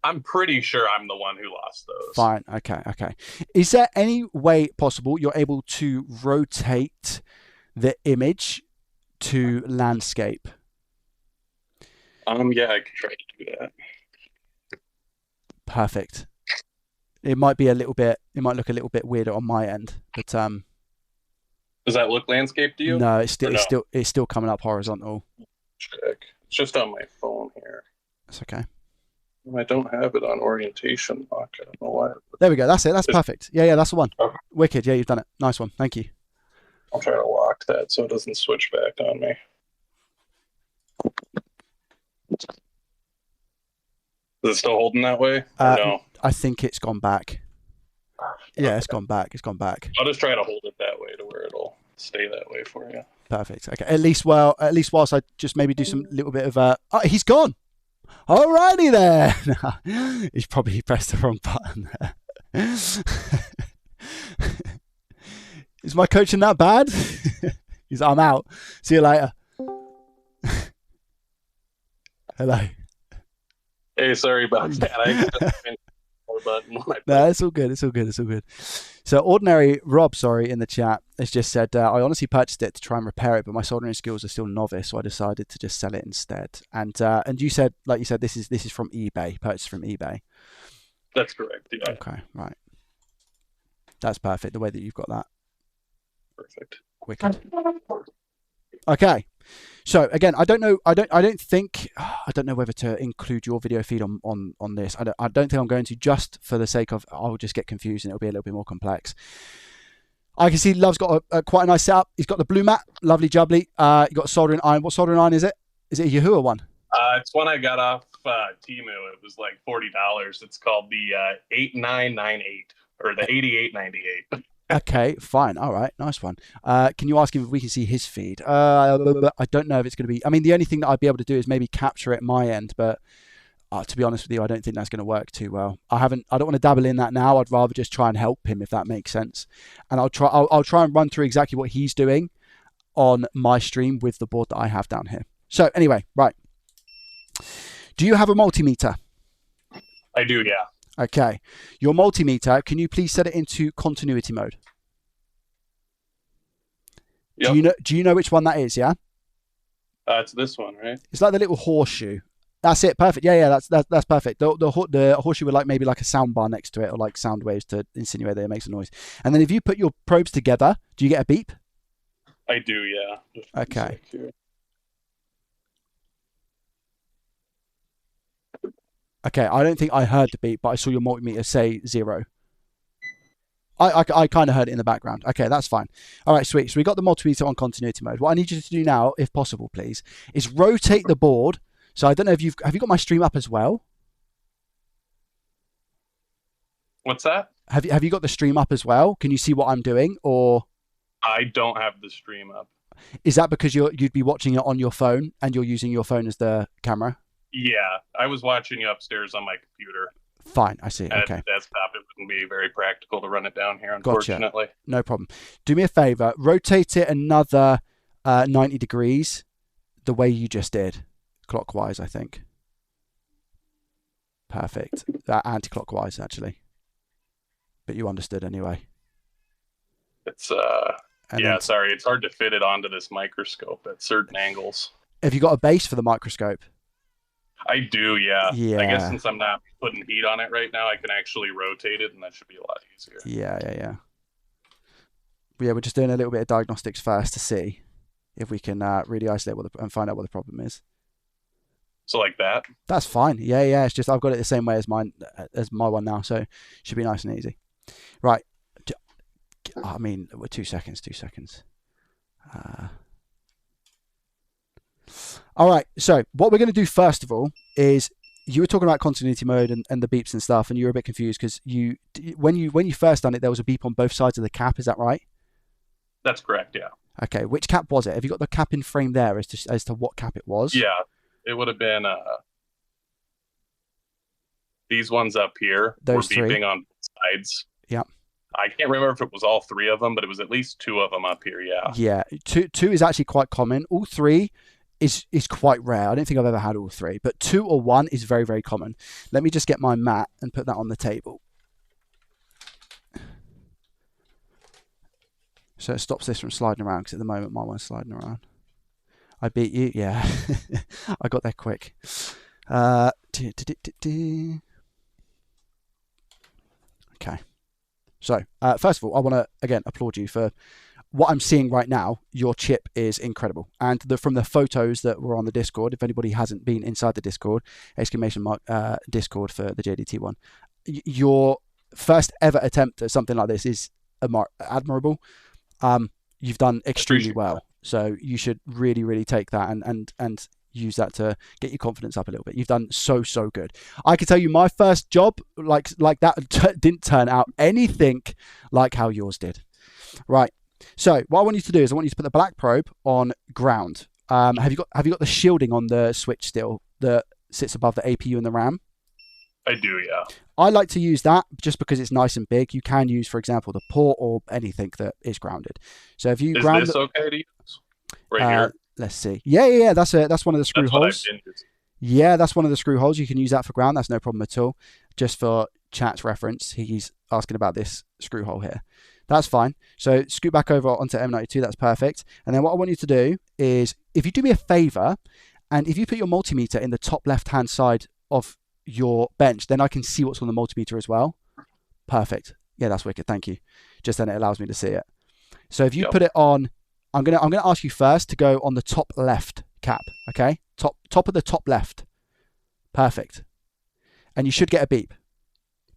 I'm pretty sure I'm the one who lost those. Fine. Okay. Is there any way possible you're able to rotate the image to landscape? Yeah, I could try to do that. Perfect. It might look a little bit weirder on my end, but does that look landscape to you? No, it's still coming up horizontal. Check. It's just on my phone here. That's okay. I don't have it on orientation lock. I don't know why. There we go. That's it. That's perfect. Yeah, that's the one. Okay. Wicked. Yeah, you've done it. Nice one. Thank you. I'll try to lock that so it doesn't switch back on me. Is it still holding that way? No. I think it's gone back. Yeah, it's gone back. It's gone back. I'll just try to hold it that way to where it'll stay that way for you. Perfect. Okay. At least whilst I just maybe do some little bit of oh, he's gone. Alrighty there. He's probably pressed the wrong button there. Is my coaching that bad? I'm out. See you later. Hello. Hey, sorry about that. No, it's all good. It's all good. So Ordinary Rob, in the chat, has just said, I honestly purchased it to try and repair it, but my soldering skills are still novice, so I decided to just sell it instead. And you said, this is from eBay, purchased from eBay. That's correct. Yeah. Okay, right. That's perfect. The way that you've got that. Perfect. Wicked. Okay. So again, I don't know whether to include your video feed on this. I don't think I'm going to, just for the sake of I'll just get confused and it'll be a little bit more complex. I can see Love's got quite a nice setup. He's got the blue mat, lovely jubbly. You got a soldering iron. What soldering iron is it? Is it a Yahoo one? It's one I got off Temu. It was like $40. It's called the 8998 or the 8898. Okay, fine. All right, nice one. Can you ask him if we can see his feed? I don't know if it's going to be. I mean, the only thing that I'd be able to do is maybe capture it my end, but to be honest with you, I don't think that's going to work too well. I don't want to dabble in that now. I'd rather just try and help him, if that makes sense. And I'll try and run through exactly what he's doing on my stream with the board that I have down here. So anyway, right. Do you have a multimeter? I do, yeah. Okay. Your multimeter, can you please set it into continuity mode? Yep. Do you know which one that is, yeah? It's this one, right? It's like the little horseshoe. That's it. Perfect. Yeah, that's perfect. The horseshoe with maybe like a sound bar next to it, or like sound waves to insinuate that it makes a noise. And then if you put your probes together, do you get a beep? I do, yeah. Okay. Okay, I don't think I heard the beep, but I saw your multimeter say 0. I kind of heard it in the background. Okay, that's fine. All right, sweet. So we got the multimeter on continuity mode. What I need you to do now, if possible, please, is rotate the board. So I don't know if have you got my stream up as well? What's that? Have you got the stream up as well? Can you see what I'm doing, or? I don't have the stream up. Is that because you'd be watching it on your phone and you're using your phone as the camera? Yeah, I was watching you upstairs on my computer. Fine, I see. And Okay. at the desktop, it wouldn't be very practical to run it down here, Gotcha. unfortunately. No problem. Do me a favor, rotate it another 90 degrees the way you just did, clockwise, I think. Perfect. Anti-clockwise, actually. But you understood anyway. It's And sorry, it's hard to fit it onto this microscope at certain angles. Have you got a base for the microscope? I do, yeah. Yeah. I guess since I'm not putting heat on it right now, I can actually rotate it, and that should be a lot easier. Yeah, we're just doing a little bit of diagnostics first to see if we can really isolate and find out what the problem is. So like that? That's fine. Yeah. It's just I've got it the same way as my one now, so it should be nice and easy. Right. I mean, 2 seconds. All right. So what we're going to do first of all is you were talking about continuity mode and the beeps and stuff, and you were a bit confused because when you first done it, there was a beep on both sides of the cap. Is that right? That's correct. Yeah. Okay. Which cap was it? Have you got the cap in frame there as to what cap it was? Yeah. It would have been these ones up here. Those were three. Beeping on both sides. Yeah. I can't remember if it was all three of them, but it was at least two of them up here. Yeah. Yeah. Two is actually quite common. All three is quite rare. I don't think I've ever had all three, but 2 or 1 is very, very common. Let me just get my mat and put that on the table. So it stops this from sliding around, because at the moment my one's sliding around. I beat you, yeah. I got there quick. Okay. So, first of all, I want to, again, applaud you for what I'm seeing right now. Your chip is incredible. And from the photos that were on the Discord, if anybody hasn't been inside the Discord, Discord for the JDT one, your first ever attempt at something like this is admirable. You've done extremely well. So you should really, really take that and use that to get your confidence up a little bit. You've done so good. I can tell you my first job like that didn't turn out anything like how yours did. Right. So what I want you to do is I want you to put the black probe on ground. Have you got the shielding on the switch still that sits above the APU and the RAM? I do, yeah. I like to use that just because it's nice and big. You can use, for example, the port or anything that is grounded. So if you ground this okay to use? Right here? Let's see. Yeah. That's one of the screw holes. Yeah, that's one of the screw holes. You can use that for ground. That's no problem at all. Just for chat's reference, he's asking about this screw hole here. That's fine. So scoot back over onto M92. That's perfect. And then what I want you to do is, if you do me a favor, and if you put your multimeter in the top left-hand side of your bench, then I can see what's on the multimeter as well. Perfect. Yeah, that's wicked. Thank you. Just then it allows me to see it. So if you put it on, I'm gonna ask you first to go on the top left cap. Okay, top of the top left. Perfect. And you should get a beep.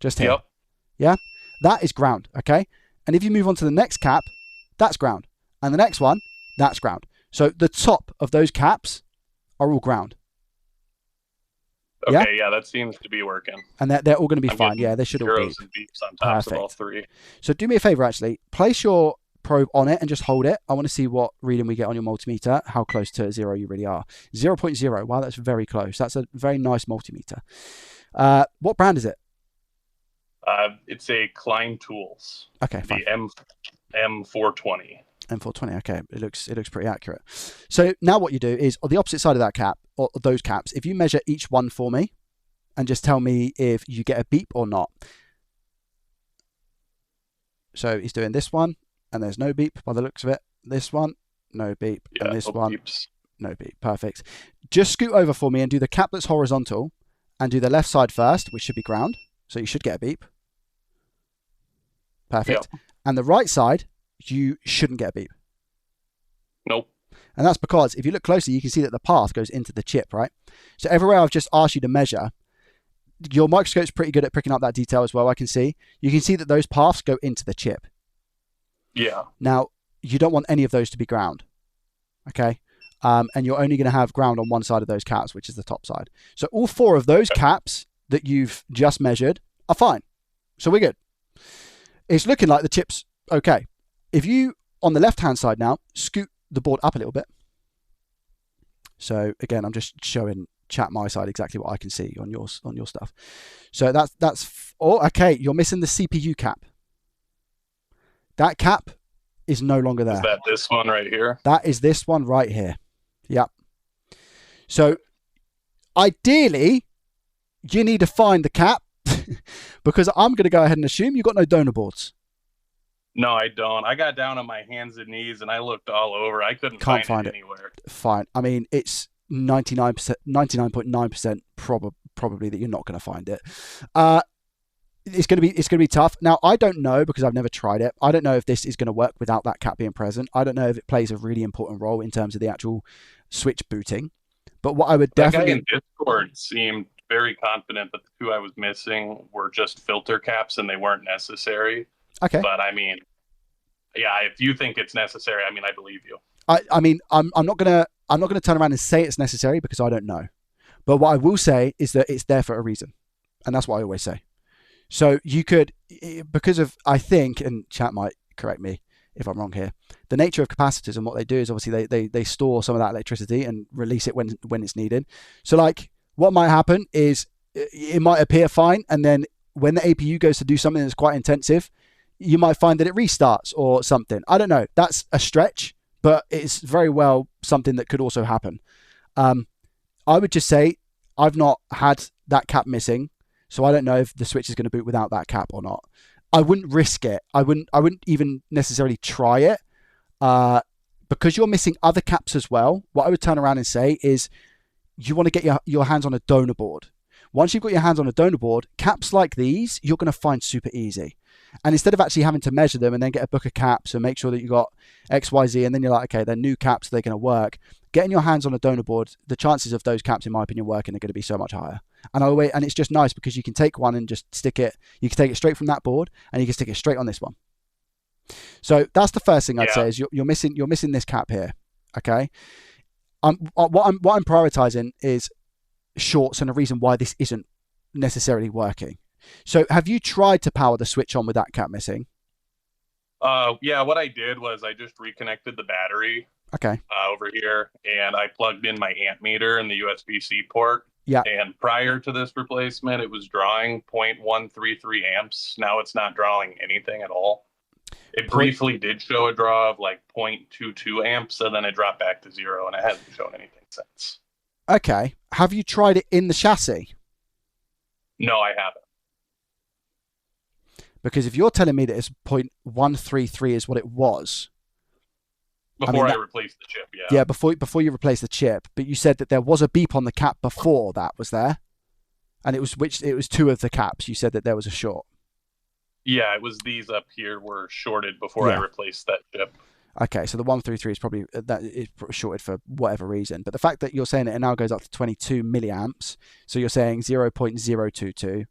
Just here. Yep. Yeah, that is ground. Okay. And if you move on to the next cap, that's ground. And the next one, that's ground. So the top of those caps are all ground. Okay, yeah, that seems to be working. And they're all going to be fine. Yeah, they should all be. Zeros and beeps on tops of all three. So do me a favor, actually. Place your probe on it and just hold it. I want to see what reading we get on your multimeter, how close to 0 you really are. 0.0. Wow, that's very close. That's a very nice multimeter. What brand is it? It's a Klein Tools. Okay, fine. The M420. M420. Okay, it looks pretty accurate. So now what you do is on the opposite side of that cap, or those caps, if you measure each one for me, and just tell me if you get a beep or not. So he's doing this one, and there's no beep by the looks of it. This one, no beep, and this one, beeps. No beep. Perfect. Just scoot over for me and do the cap that's horizontal, and do the left side first, which should be ground. So you should get a beep. Perfect. Yep. And the right side, you shouldn't get a beep. Nope. And that's because if you look closely, you can see that the path goes into the chip, right? So everywhere I've just asked you to measure, your microscope's pretty good at picking up that detail as well, I can see. You can see that those paths go into the chip. Yeah. Now, you don't want any of those to be ground, okay? And you're only going to have ground on one side of those caps, which is the top side. So all 4 of those caps that you've just measured are fine. So we're good. It's looking like the chip's okay. If you, on the left-hand side now, scoot the board up a little bit. So again, I'm just showing chat my side exactly what I can see on your stuff. So that's okay. You're missing the CPU cap. That cap is no longer there. Is that this one right here? That is this one right here. Yep. So ideally, you need to find the cap because I'm going to go ahead and assume you've got no donor boards. No, I don't. I got down on my hands and knees and I looked all over. I couldn't find it anywhere. Fine. I mean, it's 99.9% probably that you're not going to find it. It's going to be tough. Now, I don't know because I've never tried it. I don't know if this is going to work without that cap being present. I don't know if it plays a really important role in terms of the actual switch booting. But what I would definitely... That guy in Discord seemed very confident that the two I was missing were just filter caps and they weren't necessary. Okay. But I mean, yeah, if you think it's necessary, I mean, I believe you. I mean, I'm not gonna turn around and say it's necessary because I don't know. But what I will say is that it's there for a reason, and that's what I always say. So you could, because of, I think, and chat might correct me if I'm wrong here, the nature of capacitors and what they do is obviously they store some of that electricity and release it when it's needed. So like what might happen is it might appear fine, and then when the APU goes to do something that's quite intensive, you might find that it restarts or something. I don't know. That's a stretch, but it's very well something that could also happen. I would just say I've not had that cap missing, so I don't know if the switch is going to boot without that cap or not. I wouldn't risk it. I wouldn't even necessarily try it because you're missing other caps as well. What I would turn around and say is you want to get your hands on a donor board. Once you've got your hands on a donor board, caps like these, you're going to find super easy. And instead of actually having to measure them and then get a book of caps and make sure that you got X, Y, Z, and then you're like, okay, they're new caps, they're going to work. Getting your hands on a donor board, the chances of those caps, in my opinion, working are going to be so much higher. And it's just nice because you can take one and just stick it. You can take it straight from that board and you can stick it straight on this one. So that's the first thing I'd say is you're missing this cap here. Okay. What I'm prioritizing is shorts and a reason why this isn't necessarily working. So have you tried to power the switch on with that cap missing? Yeah, what I did was I just reconnected the battery over here, and I plugged in my amp meter in the USB-C port. Yeah. And prior to this replacement, it was drawing 0.133 amps. Now it's not drawing anything at all. It briefly did show a draw of like 0.22 amps, and then it dropped back to 0, and it hasn't shown anything since. Okay. Have you tried it in the chassis? No, I haven't. Because if you're telling me that it's 0.133 is what it was... Before I replaced the chip, yeah. Yeah, before you replaced the chip. But you said that there was a beep on the cap before that, was there? And it was two of the caps. You said that there was a short. Yeah, it was these up here were shorted before I replaced that chip. Okay, so the 133 is probably that is shorted for whatever reason. But the fact that you're saying it now goes up to 22 milliamps, so you're saying 0.022,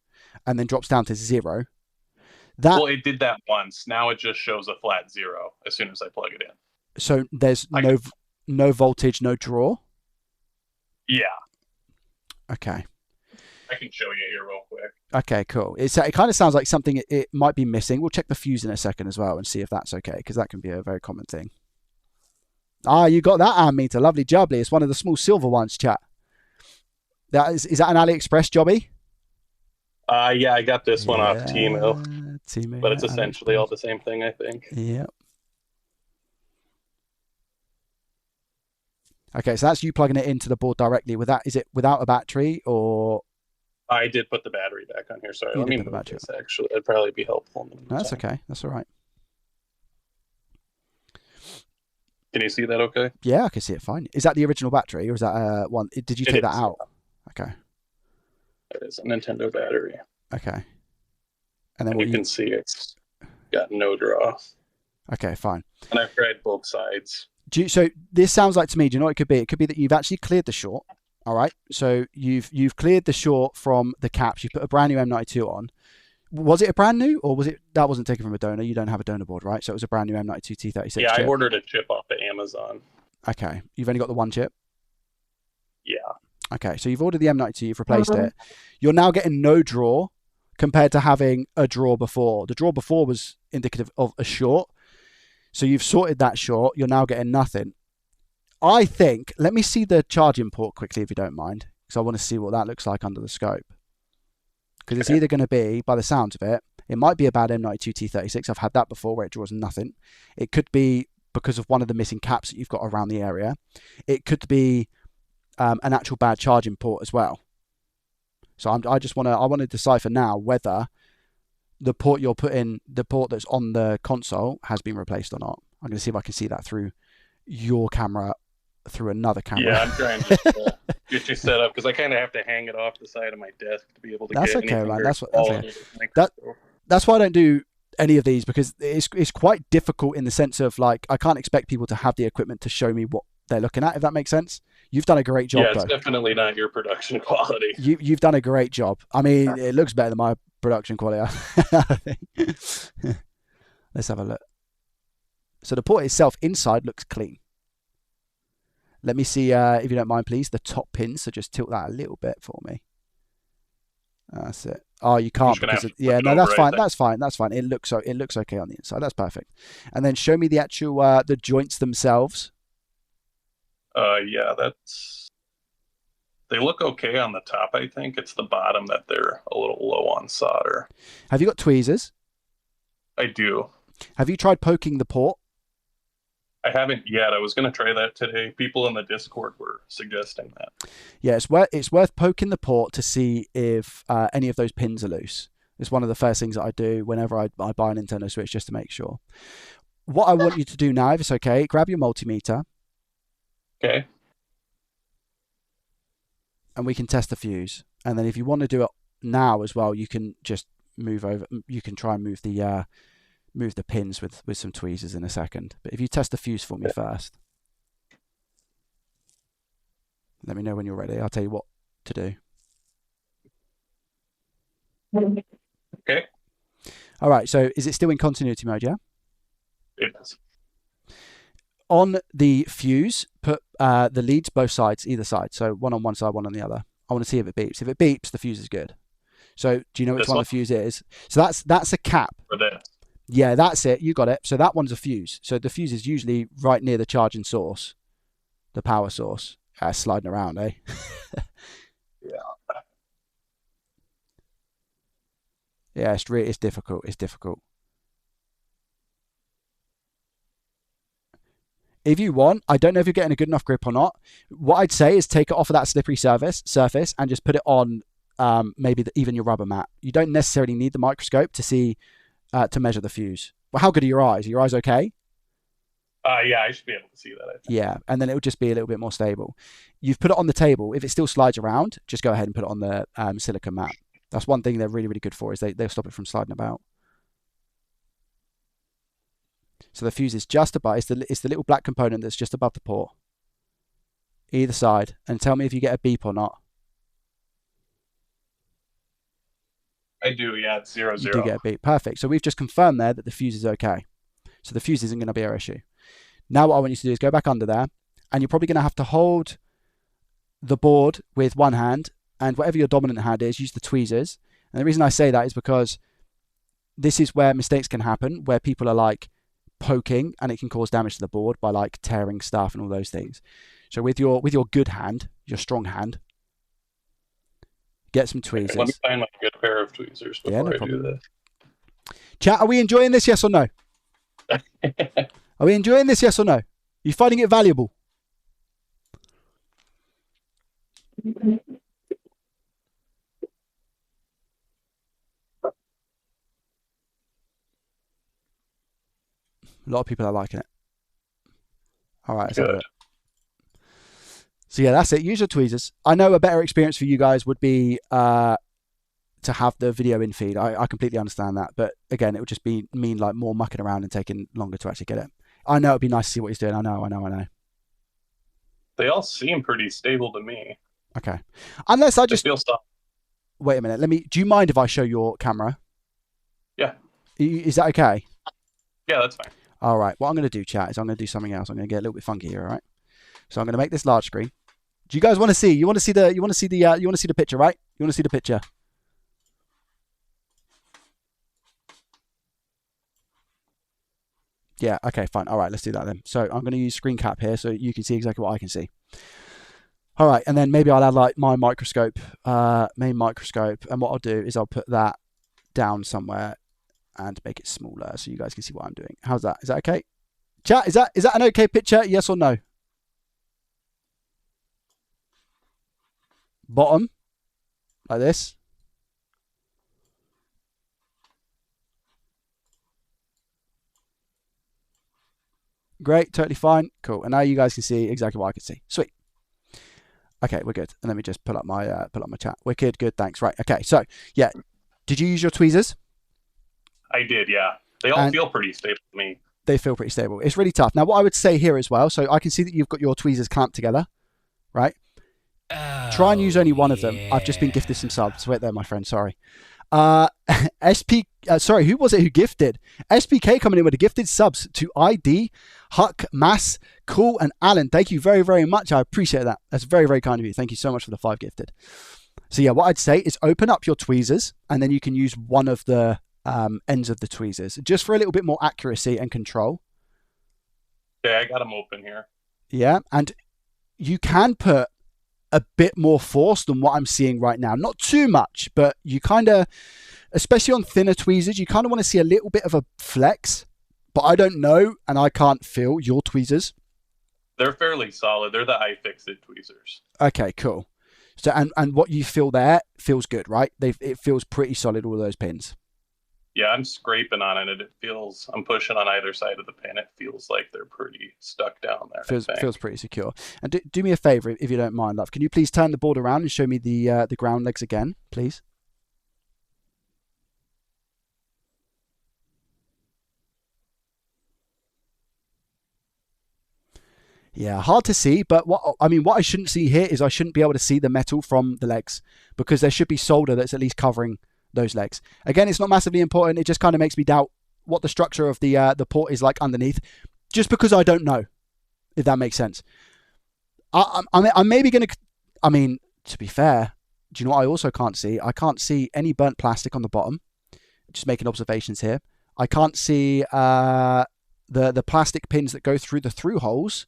and then drops down to 0. Well, it did that once. Now it just shows a flat 0 as soon as I plug it in. So there's no voltage, no draw? Yeah. Okay. I can show you here real quick. Okay, cool. It kind of sounds like something it might be missing. We'll check the fuse in a second as well and see if that's okay, because that can be a very common thing. Ah, you got that ammeter. Lovely jubbly. It's one of the small silver ones, chat. Is that an AliExpress jobby? Yeah, I got this one off Temu. But it's essentially AliExpress. all the same thing, I think. Yeah. Okay, so that's you plugging it into the board directly. Is it without a battery or? I did put the battery back on here. Sorry, let me move this. Actually, it'd probably be helpful. No, that's okay. That's all right. Can you see that? Okay. Yeah, I can see it fine. Is that the original battery, or is that one? Did you take that out? Okay. It is a Nintendo battery. Okay. And then you can see it's got no draw. Okay, fine. And I've tried both sides. So this sounds like to me, do you know what it could be? It could be that you've actually cleared the short. All right. So you've cleared the short from the caps. You put a brand new M92 on. Was it a brand new, or was it that wasn't taken from a donor? You don't have a donor board, right? So it was a brand new M92 T36 Yeah, chip. I ordered a chip off of Amazon. Okay. You've only got the one chip? Yeah. Okay. So you've ordered the M92, you've replaced it. You're now getting no draw compared to having a draw before. The draw before was indicative of a short. So you've sorted that short. You're now getting nothing. I think, let me see the charging port quickly if you don't mind, because I want to see what that looks like under the scope. Because it's either going to be, by the sounds of it, it might be a bad M92T36. I've had that before where it draws nothing. It could be because of one of the missing caps that you've got around the area. It could be an actual bad charging port as well. So I want to decipher now whether the port you're putting, the port that's on the console, has been replaced or not. I'm going to see if I can see that through your camera, through another camera. Yeah, I'm trying to get you set up because I kind of have to hang it off the side of my desk to be able to That's get okay, anything man. very small into the microscope. That's why I don't do any of these, because it's quite difficult in the sense of, like, I can't expect people to have the equipment to show me what they're looking at, if that makes sense. You've done a great job, Yeah, it's though. definitely not your production quality. You've done a great job. I mean, it looks better than my production quality, I think. Let's have a look. So the port itself inside looks clean. Let me see, if you don't mind, please, the top pins. So just tilt that a little bit for me. That's it. Oh, you can't because yeah, no, that's fine. That's fine. That's fine. It looks okay on the inside. That's perfect. And then show me the actual the joints themselves. Yeah, they look okay on the top. I think it's the bottom that they're a little low on solder. Have you got tweezers? I do. Have you tried poking the port? I haven't yet. I was going to try that today. People in the Discord were suggesting that. Yeah, it's worth poking the port to see if any of those pins are loose. It's one of the first things that I do whenever I buy a Nintendo Switch, just to make sure. What I want you to do now, if it's okay, grab your multimeter. Okay. And we can test the fuse. And then if you want to do it now as well, you can just move over. You can try and move the pins with some tweezers in a second. But if you test the fuse for me first, let me know when you're ready. I'll tell you what to do. Okay. All right. So is it still in continuity mode? Yeah. It is. On the fuse, put the leads both sides, either side. So one on one side, one on the other. I want to see if it beeps. If it beeps, the fuse is good. So do you know which one the fuse is? So that's a cap. For this. Yeah, that's it. You got it. So that one's a fuse. So the fuse is usually right near the charging source, the power source. Sliding around, eh? Yeah. Yeah, it's difficult. It's difficult. If you want, I don't know if you're getting a good enough grip or not. What I'd say is take it off of that slippery surface and just put it on maybe even your rubber mat. You don't necessarily need the microscope to see to measure the fuse. Well, how good are your eyes? Are your eyes okay? Yeah, I should be able to see that, I think. Yeah, and then it will just be a little bit more stable. You've put it on the table. If it still slides around, just go ahead and put it on the silicone mat. That's one thing they're really, really good for, is they'll stop it from sliding about. So the fuse is just above. It's the little black component that's just above the port. Either side. And tell me if you get a beep or not. I do, yeah, it's 0, 0. You do get a beep. Perfect. So we've just confirmed there that the fuse is okay. So the fuse isn't going to be our issue. Now what I want you to do is go back under there, and you're probably going to have to hold the board with one hand, and whatever your dominant hand is, use the tweezers. And the reason I say that is because this is where mistakes can happen, where people are like poking, and it can cause damage to the board by like tearing stuff and all those things. So with your good hand, your strong hand, get some tweezers. Let me find my good pair of tweezers before I do this. Chat, are we enjoying this, yes or no? Are we enjoying this, yes or no? Are you finding it valuable? A lot of people are liking it. All right, let's have a look. So yeah, that's it. Use your tweezers. I know a better experience for you guys would be to have the video in feed. I completely understand that, but again, it would just mean like more mucking around and taking longer to actually get it. I know it'd be nice to see what he's doing. I know. They all seem pretty stable to me. Okay, unless I just feel soft. Wait a minute. Do you mind if I show your camera? Yeah. Is that okay? Yeah, that's fine. All right. What I'm going to do, chat, is I'm going to do something else. I'm going to get a little bit funky here. All right. So I'm going to make this large screen. Do you guys want to see? You want to see the picture, right? You want to see the picture? Yeah, okay, fine. All right, let's do that then. So I'm going to use screen cap here so you can see exactly what I can see. All right, and then maybe I'll add like my microscope, main microscope, and what I'll do is I'll put that down somewhere and make it smaller so you guys can see what I'm doing. How's that? Is that okay? Chat, is that an okay picture? Yes or no? Bottom, like this. Great, totally fine. Cool. And now you guys can see exactly what I can see. Sweet. Okay, we're good. And let me just pull up my chat. Wicked, good, thanks. Right. Okay. So yeah, did you use your tweezers? I did, yeah. They all feel pretty stable to me. They feel pretty stable. It's really tough. Now, what I would say here as well, so I can see that you've got your tweezers clamped together, right? Try and use only one of them. I've just been gifted some subs. Wait there, my friend. Sorry. Sorry, who was it who gifted? SPK coming in with a gifted subs to ID, Huck, Mass, Cool, and Alan. Thank you very, very much. I appreciate that. That's very, very kind of you. Thank you so much for the 5 gifted. So yeah, what I'd say is open up your tweezers and then you can use one of the ends of the tweezers just for a little bit more accuracy and control. Yeah, I got them open here. Yeah, and you can put a bit more force than what I'm seeing right now. Not too much, but you kind of, especially on thinner tweezers, you kind of want to see a little bit of a flex, but I don't know, and I can't feel your tweezers. They're fairly solid. They're the iFixit tweezers. Okay, cool. So, and what you feel there feels good, right? It feels pretty solid, all those pins. Yeah, I'm scraping on it. It feels, I'm pushing on either side of the pin. It feels like they're pretty stuck down there. Feels pretty secure. And do me a favor, if you don't mind, love. Can you please turn the board around and show me the ground legs again, please? Yeah, hard to see, but what I shouldn't see here is I shouldn't be able to see the metal from the legs because there should be solder that's at least covering those legs. Again, it's not massively important. It just kind of makes me doubt what the structure of the port is like underneath, just because I don't know, if that makes sense. I'm maybe going to, to be fair, do you know what I also can't see? I can't see any burnt plastic on the bottom. Just making observations here. I can't see the plastic pins that go through the through holes,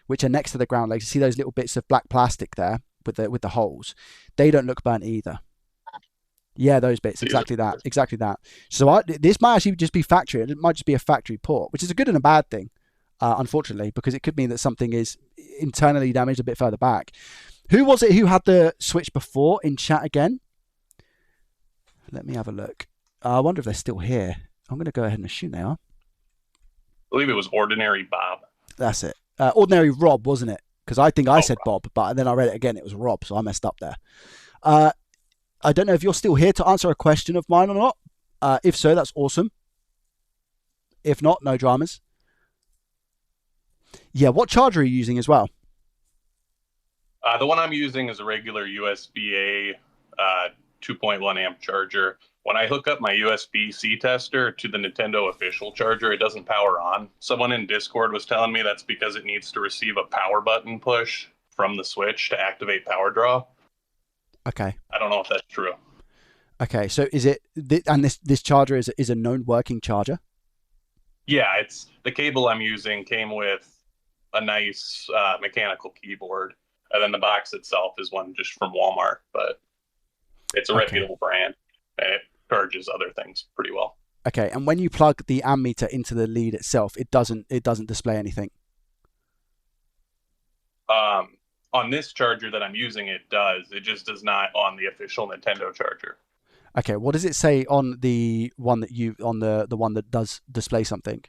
which are next to the ground legs. You see those little bits of black plastic there with the holes. They don't look burnt either. Yeah, those bits. Exactly that. So this might actually just be factory. It might just be a factory port, which is a good and a bad thing, unfortunately, because it could mean that something is internally damaged a bit further back. Who was it who had the switch before in chat again? Let me have a look. I wonder if they're still here. I'm going to go ahead and assume they are. I believe it was Ordinary Bob. That's it. Ordinary Rob, wasn't it? Because I think I said Bob, but then I read it again. It was Rob, so I messed up there. I don't know if you're still here to answer a question of mine or not. If so, that's awesome. If not, no dramas. Yeah, what charger are you using as well? The one I'm using is a regular USB-A 2.1 amp charger. When I hook up my USB-C tester to the Nintendo official charger, it doesn't power on. Someone in Discord was telling me that's because it needs to receive a power button push from the Switch to activate power draw. Okay. I don't know if that's true. Okay, so is it, and this charger is a known working charger? Yeah, it's the cable I'm using came with a nice mechanical keyboard, and then the box itself is one just from Walmart, but it's a reputable brand, and it charges other things pretty well. Okay, and when you plug the ammeter into the lead itself, it doesn't display anything? On this charger that I'm using, it does. It just does not on the official Nintendo charger. Okay, what does it say on the one that the one that does display something?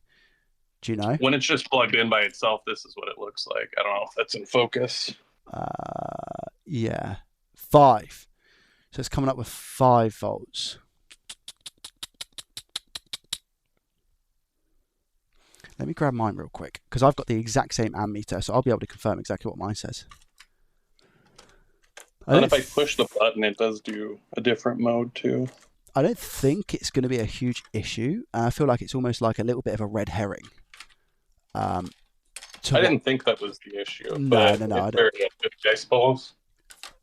Do you know? When it's just plugged in by itself, this is what it looks like. I don't know if that's in focus. Yeah, 5. So it's coming up with 5 volts. Let me grab mine real quick because I've got the exact same ammeter, so I'll be able to confirm exactly what mine says. And if I push the button, it does do a different mode too. I don't think it's going to be a huge issue. I feel like it's almost like a little bit of a red herring. I didn't think that was the issue. No. I suppose.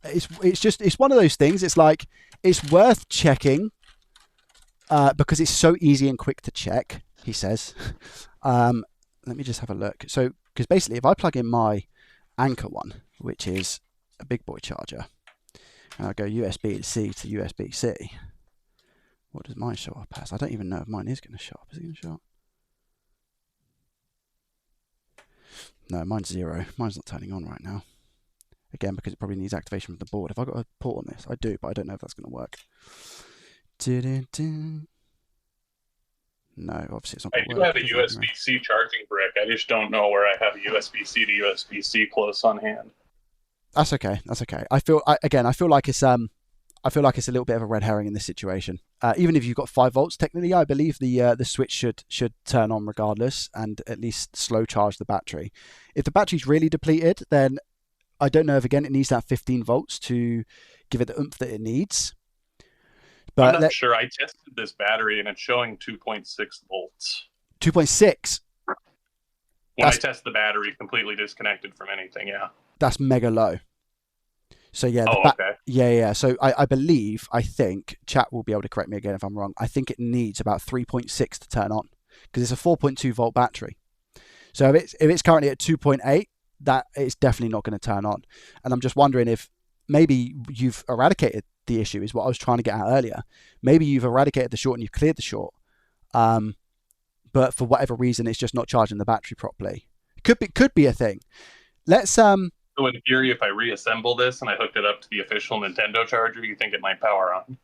It's one of those things. It's like it's worth checking because it's so easy and quick to check. He says. Let me just have a look. So because basically, if I plug in my Anchor one, which is a big boy charger, and I go USB-C to USB-C, what does mine show up as? I don't even know if mine is going to show up. Is it going to show up? No, mine's 0. Mine's not turning on right now. Again, because it probably needs activation from the board. Have I got a port on this? I do, but I don't know if that's going to work. No, obviously it's not going to work. I do have a USB-C charging brick. I just don't know where I have a USB-C to USB-C close on hand. That's okay. That's okay. I feel like it's a little bit of a red herring in this situation. Even if you've got 5 volts, technically, I believe the switch should turn on regardless and at least slow charge the battery. If the battery's really depleted, then I don't know if again it needs that 15 volts to give it the oomph that it needs. But I'm not sure. I tested this battery and it's showing 2.6 volts. 2.6. When I test the battery, completely disconnected from anything. Yeah. That's mega low. So yeah. Okay. Yeah. So I think chat will be able to correct me again if I'm wrong. I think it needs about 3.6 to turn on because it's a 4.2 volt battery. So if it's currently at 2.8, that it's definitely not going to turn on. And I'm just wondering if maybe you've eradicated the issue is what I was trying to get at earlier. Maybe you've eradicated the short and you've cleared the short. But for whatever reason, it's just not charging the battery properly. Could be a thing. Let's So in theory, if I reassemble this and I hooked it up to the official Nintendo charger, you think it might power on?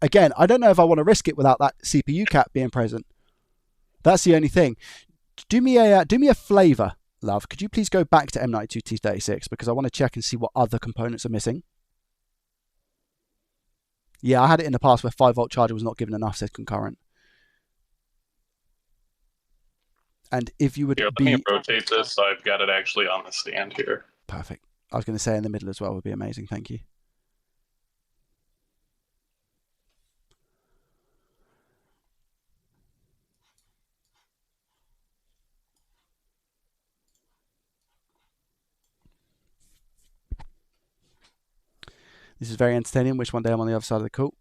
Again, I don't know if I want to risk it without that CPU cap being present. That's the only thing. Do me a flavor, love. Could you please go back to M92T36 because I want to check and see what other components are missing. Yeah, I had it in the past where 5 volt charger was not given enough, says concurrent. And if you would let me rotate this so I've got it actually on the stand here. Perfect. I was going to say in the middle as well would be amazing. Thank you. This is very entertaining. Wish one day I'm on the other side of the call.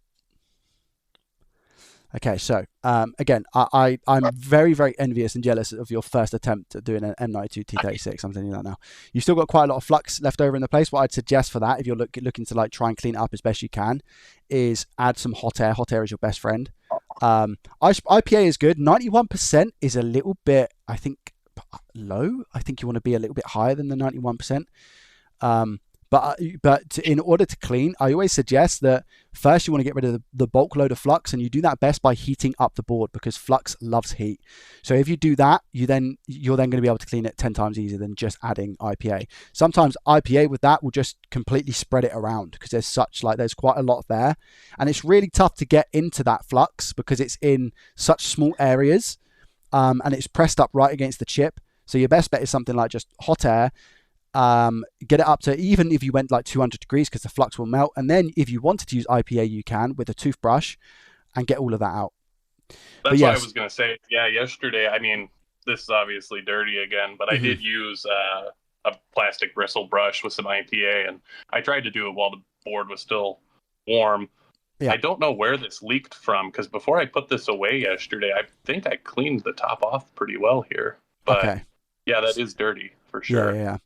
Okay, so again, I'm very, very envious and jealous of your first attempt at doing an M92T36. I'm telling you that now. You've still got quite a lot of flux left over in the place. What I'd suggest for that, if you're looking to like try and clean it up as best you can, is add some hot air. Hot air is your best friend. IPA is good. 91% is a little bit, I think, low. I think you want to be a little bit higher than the 91%. But in order to clean, I always suggest that first you want to get rid of the bulk load of flux, and you do that best by heating up the board because flux loves heat. So if you do that, you're then going to be able to clean it 10 times easier than just adding IPA. Sometimes IPA with that will just completely spread it around because there's quite a lot there, and it's really tough to get into that flux because it's in such small areas, and it's pressed up right against the chip. So your best bet is something like just hot air. Get it up to, even if you went like 200 degrees because the flux will melt, and then if you wanted to use IPA you can with a toothbrush and get all of that out. That's what I was going to say. Yeah, yesterday, I mean, this is obviously dirty again, but I did use a plastic bristle brush with some IPA, and I tried to do it while the board was still warm. I don't know where this leaked from because before I put this away yesterday, I think I cleaned the top off pretty well here. But yeah, that is dirty for sure. Yeah.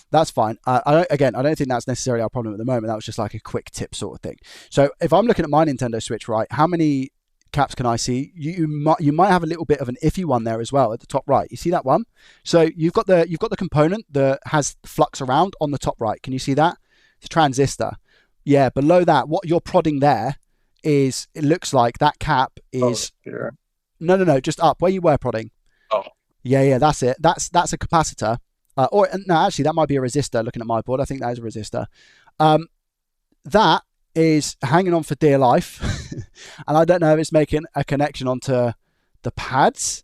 That's fine. I don't think that's necessarily our problem at the moment. That was just like a quick tip sort of thing. So if I'm looking at my Nintendo Switch, right, how many caps can I see? You might have a little bit of an iffy one there as well at the top right. You see that one? So you've got the component that has flux around on the top right. Can you see that? It's a transistor. Yeah, below that, what you're prodding there is, it looks like that cap is no, just up where you were prodding. Oh. Yeah, that's it. That's a capacitor. Or no, actually, that might be a resistor. Looking at my board, I think that is a resistor. That is hanging on for dear life, and I don't know if it's making a connection onto the pads.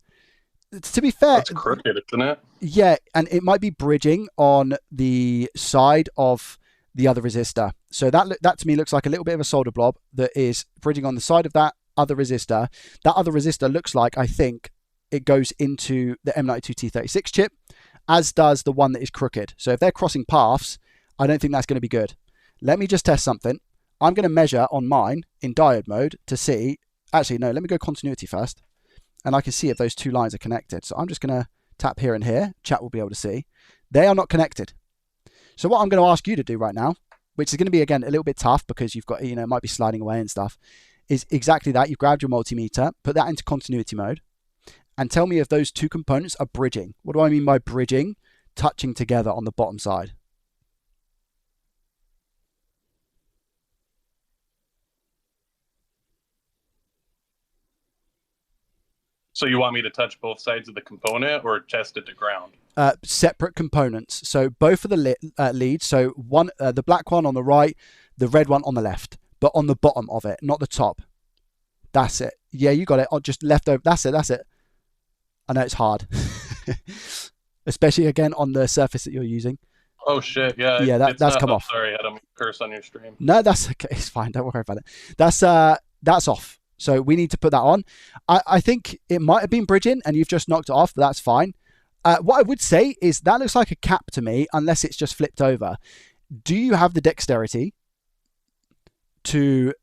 To be fair, it's crooked, isn't it? Yeah, and it might be bridging on the side of the other resistor. So that to me looks like a little bit of a solder blob that is bridging on the side of that other resistor. That other resistor looks like, I think, it goes into the M92T36 chip, as does the one that is crooked. So if they're crossing paths, I don't think that's going to be good. Let me just test something. I'm going to measure on mine in diode mode to see. Actually, no, let me go continuity first. And I can see if those two lines are connected. So I'm just going to tap here and here. Chat will be able to see. They are not connected. So what I'm going to ask you to do right now, which is going to be, again, a little bit tough because you've got, it might be sliding away and stuff, is exactly that. You've grabbed your multimeter, put that into continuity mode, and tell me if those two components are bridging. What do I mean by bridging? Touching together on the bottom side. So you want me to touch both sides of the component or test it to ground? Separate components. So both of the leads. So one, the black one on the right, the red one on the left, but on the bottom of it, not the top. That's it. Yeah, you got it. Oh, just left over. That's it. That's it. I know it's hard, especially again on the surface that you're using. Oh shit! Yeah. Yeah, that's come off. Sorry, I had a curse on your stream. No, that's okay. It's fine. Don't worry about it. That's off. So we need to put that on. I think it might have been bridging and you've just knocked it off, but that's fine. What I would say is that looks like a cap to me, unless it's just flipped over. Do you have the dexterity to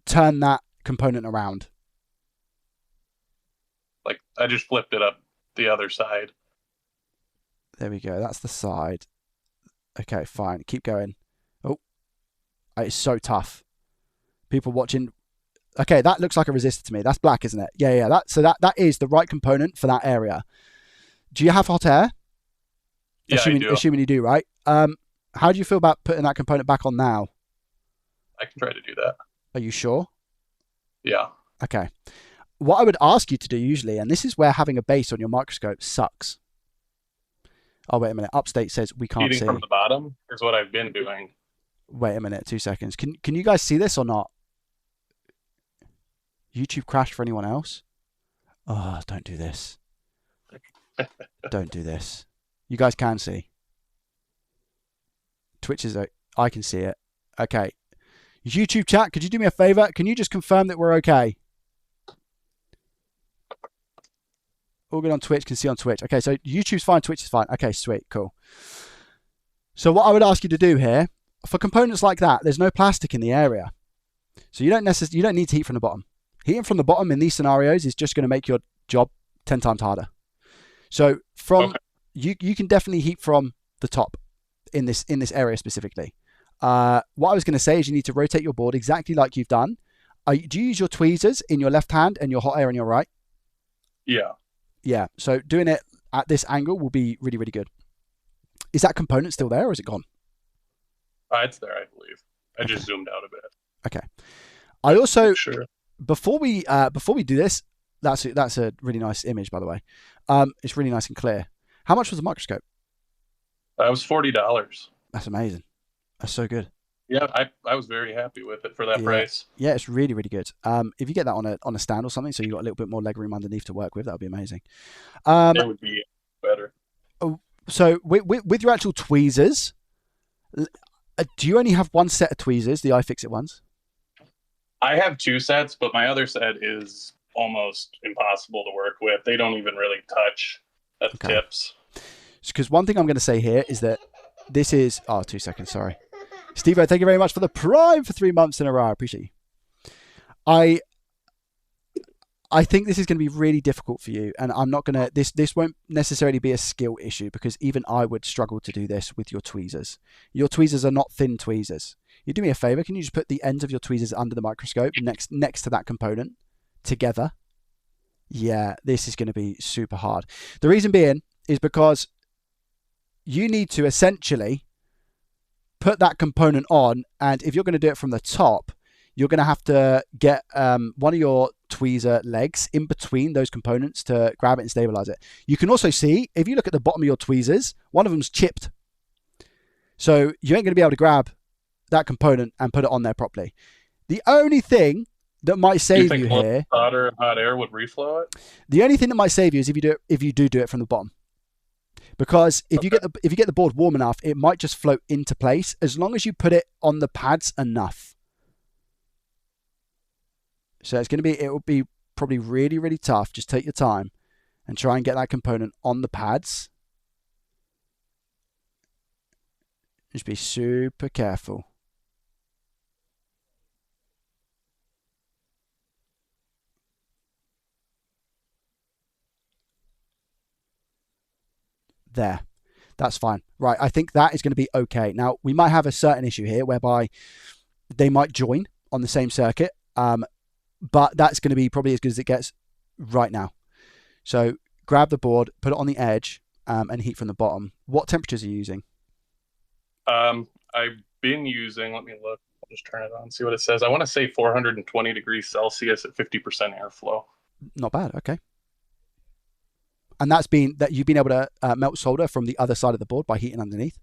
turn that component around? Like, I just flipped it up the other side. There we go. That's the side. Okay, fine. Keep going. Oh, it's so tough. People watching. Okay, that looks like a resistor to me. That's black, isn't it? Yeah. That is the right component for that area. Do you have hot air? Yeah, I do. Assuming you do, right? How do you feel about putting that component back on now? I can try to do that. Are you sure? Yeah. Okay. What I would ask you to do usually, and this is where having a base on your microscope sucks. Oh, wait a minute. Upstate says we can't see. Feeding from the bottom is what I've been doing. Wait a minute. 2 seconds. Can you guys see this or not? YouTube crashed for anyone else? Oh, don't do this. Don't do this. You guys can see. Twitch is... I can see it. Okay. YouTube chat, could you do me a favor? Can you just confirm that we're okay? All good on Twitch, can see on Twitch. Okay, so YouTube's fine, Twitch is fine. Okay, sweet, cool. So what I would ask you to do here, for components like that, there's no plastic in the area. So you don't need to heat from the bottom. Heating from the bottom in these scenarios is just going to make your job 10 times harder. So you can definitely heat from the top in this area specifically. What I was going to say is you need to rotate your board exactly like you've done. Do you use your tweezers in your left hand and your hot air in your right? Yeah. Yeah. So doing it at this angle will be really, really good. Is that component still there or is it gone? It's there, I believe. I just zoomed out a bit. Okay. I also, sure. Before we do this, that's a really nice image, by the way. It's really nice and clear. How much was the microscope? That was $40. That's amazing. That's so good. Yeah, I was very happy with it for that price. Yeah, it's really, really good. If you get that on a stand or something, so you've got a little bit more leg room underneath to work with, that would be amazing. It would be better. So with your actual tweezers, do you only have one set of tweezers, the iFixit ones? I have 2 sets, but my other set is almost impossible to work with. They don't even really touch at the tips. Because one thing I'm going to say here is that this is... Oh, 2 seconds, sorry. Steve-O, thank you very much for the Prime for 3 months in a row. I appreciate you. I think this is going to be really difficult for you, and I'm not going to... This won't necessarily be a skill issue, because even I would struggle to do this with your tweezers. Your tweezers are not thin tweezers. You do me a favor, can you just put the ends of your tweezers under the microscope next to that component together? Yeah, this is going to be super hard. The reason being is because you need to essentially put that component on, and if you're going to do it from the top, you're going to have to get one of your tweezer legs in between those components to grab it and stabilize it. You can also see, if you look at the bottom of your tweezers, one of them's chipped. So you ain't going to be able to grab that component and put it on there properly. The only thing that might save you here, solder and hot air would reflow it. The only thing that might save you is if you do it from the bottom, because if you get the board warm enough, it might just float into place as long as you put it on the pads enough. So it will be probably really, really tough. Just take your time and try and get that component on the pads. Just be super careful. There. That's fine. Right, I think that is going to be okay. Now, we might have a certain issue here whereby they might join on the same circuit, but that's going to be probably as good as it gets right now. So grab the board, put it on the edge, and heat from the bottom. What temperatures are you using? I've been using, let me look, I'll just turn it on, see what it says. I want to say 420 degrees Celsius at 50% airflow. Not bad, okay. And that's been that you've been able to melt solder from the other side of the board by heating underneath?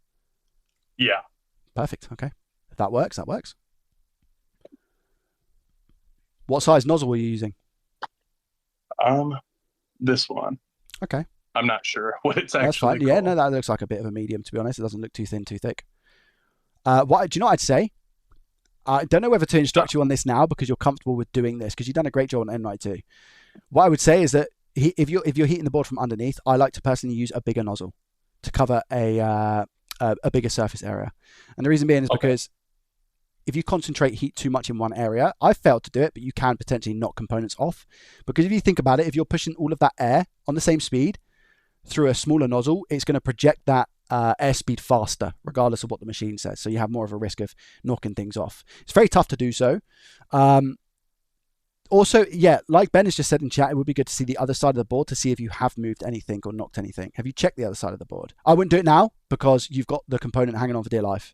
Yeah. Perfect, okay. If that works, that works. What size nozzle were you using? This one. Okay. I'm not sure what it's That's actually fine. Yeah, called. no, that looks like a bit of a medium, to be honest. It doesn't look too thin, too thick. What do you know what I'd say? I don't know whether to instruct you on this now because you're comfortable with doing this because you've done a great job on M92. What I would say is that if you're heating the board from underneath, I like to personally use a bigger nozzle to cover a bigger surface area. And the reason being is because if you concentrate heat too much in one area, I've failed to do it, but you can potentially knock components off. Because if you think about it, if you're pushing all of that air on the same speed through a smaller nozzle, it's going to project that airspeed faster, regardless of what the machine says. So you have more of a risk of knocking things off. It's very tough to do so. Also, yeah, like Ben has just said in chat, it would be good to see the other side of the board to see if you have moved anything or knocked anything. Have you checked the other side of the board? I wouldn't do it now because you've got the component hanging on for dear life.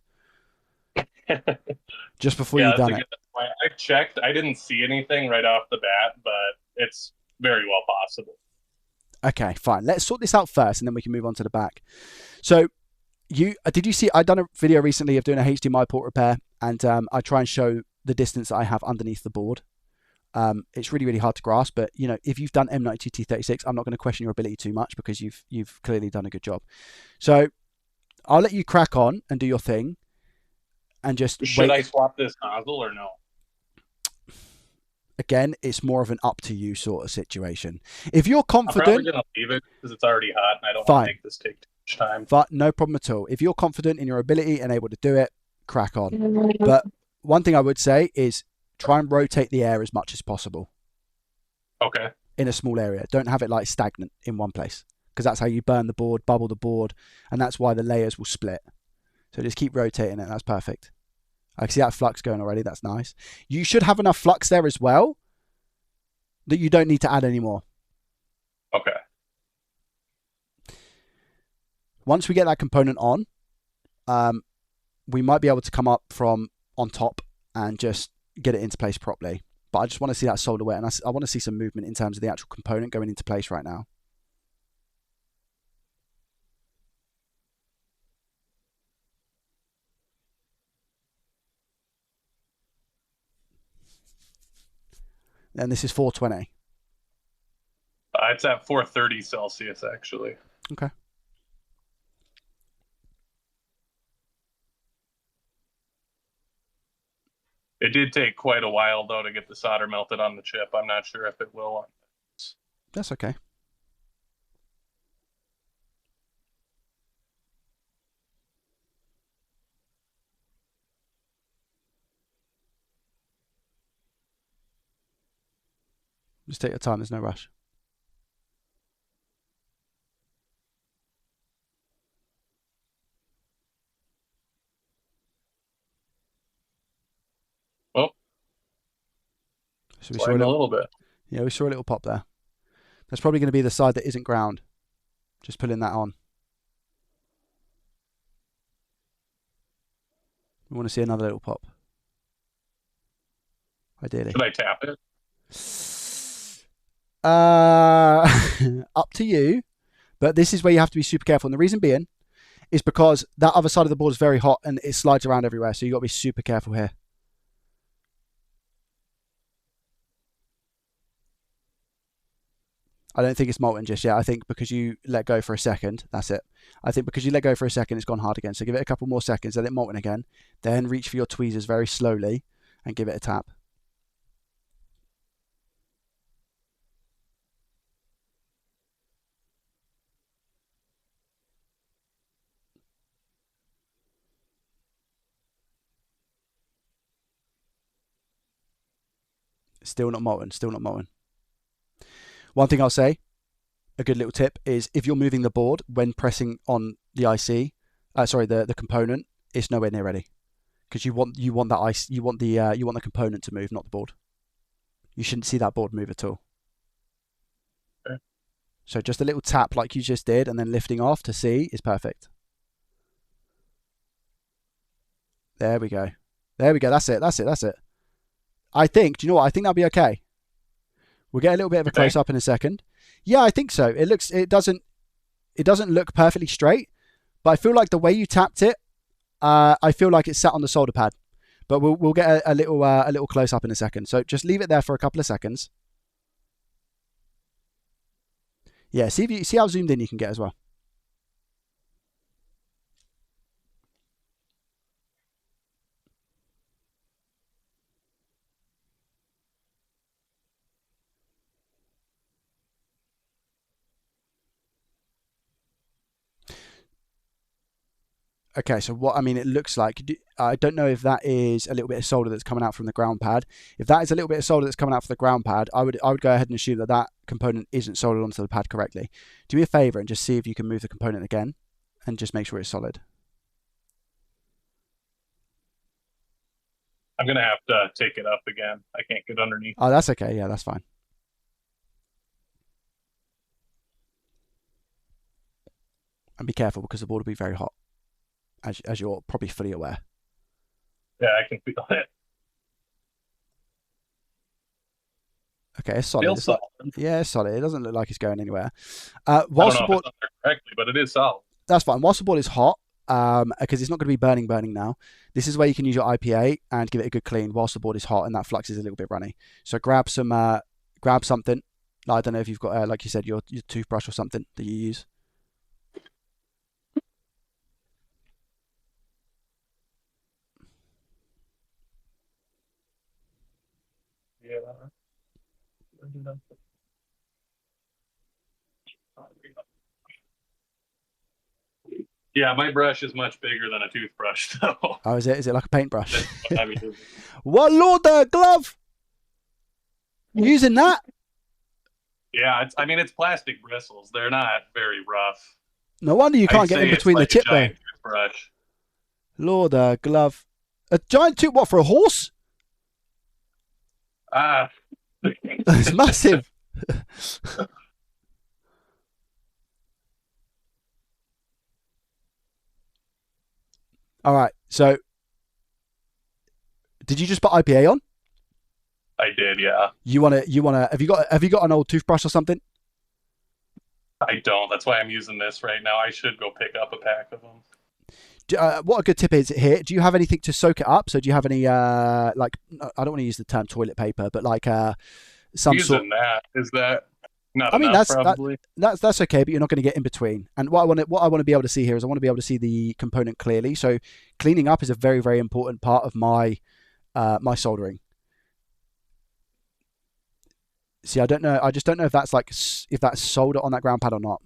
Just before you've done it. I checked. I didn't see anything right off the bat, but it's very well possible. Okay, fine. Let's sort this out first, and then we can move on to the back. So, did you see? I've done a video recently of doing a HDMI port repair, and I try and show the distance that I have underneath the board. It's really, really hard to grasp, but you know, if you've done M92T36, I'm not going to question your ability too much because you've clearly done a good job. So, I'll let you crack on and do your thing, and just should I swap this nozzle or no? Again, it's more of an up to you sort of situation. If you're confident, I'm probably gonna leave it because it's already hot and I don't want to make this take too much time. But no problem at all. If you're confident in your ability and able to do it, crack on. But one thing I would say is try and rotate the air as much as possible. Okay. In a small area. Don't have it like stagnant in one place because that's how you burn the board, bubble the board, and that's why the layers will split. So just keep rotating it. That's perfect. I can see that flux going already. That's nice. You should have enough flux there as well that you don't need to add any more. Okay. Once we get that component on, we might be able to come up from on top and just get it into place properly. But I just want to see that solder wet, and I want to see some movement in terms of the actual component going into place right now. And this is 420. It's at 430 Celsius, actually. Okay. It did take quite a while, though, to get the solder melted on the chip. I'm not sure if it will on this. That's okay. Just take your time, there's no rush. Well, so we saw a little bit. Yeah, we saw a little pop there. That's probably going to be the side that isn't ground. Just pulling that on. We want to see another little pop. Ideally. Should I tap it? Up to you, but this is where you have to be super careful. And the reason being is because that other side of the board is very hot and it slides around everywhere. So you've got to be super careful here. I don't think it's molten just yet. I think because you let go for a second, that's it. I think because you let go for a second, it's gone hard again. So give it a couple more seconds, let it molten again. Then reach for your tweezers very slowly and give it a tap. Still not molten, still not molten. One thing I'll say, a good little tip is if you're moving the board when pressing on the IC, the component, it's nowhere near ready, because you want the component to move, not the board. You shouldn't see that board move at all. Okay. So just a little tap like you just did, and then lifting off to see is perfect. There we go. There we go. That's it. That's it. That's it. I think. Do you know what? I think that'll be okay. We'll get a little bit of a close up in a second. Yeah, I think so. It doesn't look perfectly straight, but I feel like the way you tapped it, I feel like it's sat on the solder pad. But we'll get a little close up in a second. So just leave it there for a couple of seconds. Yeah, see how zoomed in you can get as well. Okay, so what, I mean, it looks like, I don't know if that is a little bit of solder that's coming out from the ground pad. If that is a little bit of solder that's coming out from the ground pad, I would go ahead and assume that that component isn't soldered onto the pad correctly. Do me a favor and just see if you can move the component again and just make sure it's solid. I'm going to have to take it up again. I can't get underneath. Oh, that's okay. Yeah, that's fine. And be careful because the board will be very hot, as you're probably fully aware. Yeah, I can feel it. Okay, it's solid. Solid. Yeah, it's solid. It doesn't look like it's going anywhere. I don't know if it's on there correctly, but it is solid. That's fine. Whilst the board is hot, because it's not going to be burning now, this is where you can use your IPA and give it a good clean whilst the board is hot and that flux is a little bit runny. So grab something. I don't know if you've got, like you said, your toothbrush or something that you use. Yeah, my brush is much bigger than a toothbrush, though. Oh, is it? Is it like a paintbrush? I mean, what, Lord, the glove? You using that? Yeah, it's plastic bristles. They're not very rough. No wonder you can't get in between the chip there. Toothbrush. Lord, glove. A giant tooth, what, for a horse? It's massive. All right. So, did you just put IPA on? I did, yeah. You wanna? Have you got an old toothbrush or something? I don't. That's why I'm using this right now. I should go pick up a pack of them. What a good tip is here. Do you have anything to soak it up? So do you have any like, I don't want to use the term toilet paper, but like some using sort. That is that. Not I mean, enough, probably. That's okay, but you're not going to get in between. And what I want to be able to see here is I want to be able to see the component clearly. So cleaning up is a very, very important part of my my soldering. See, I don't know. I just don't know if that's solder on that ground pad or not.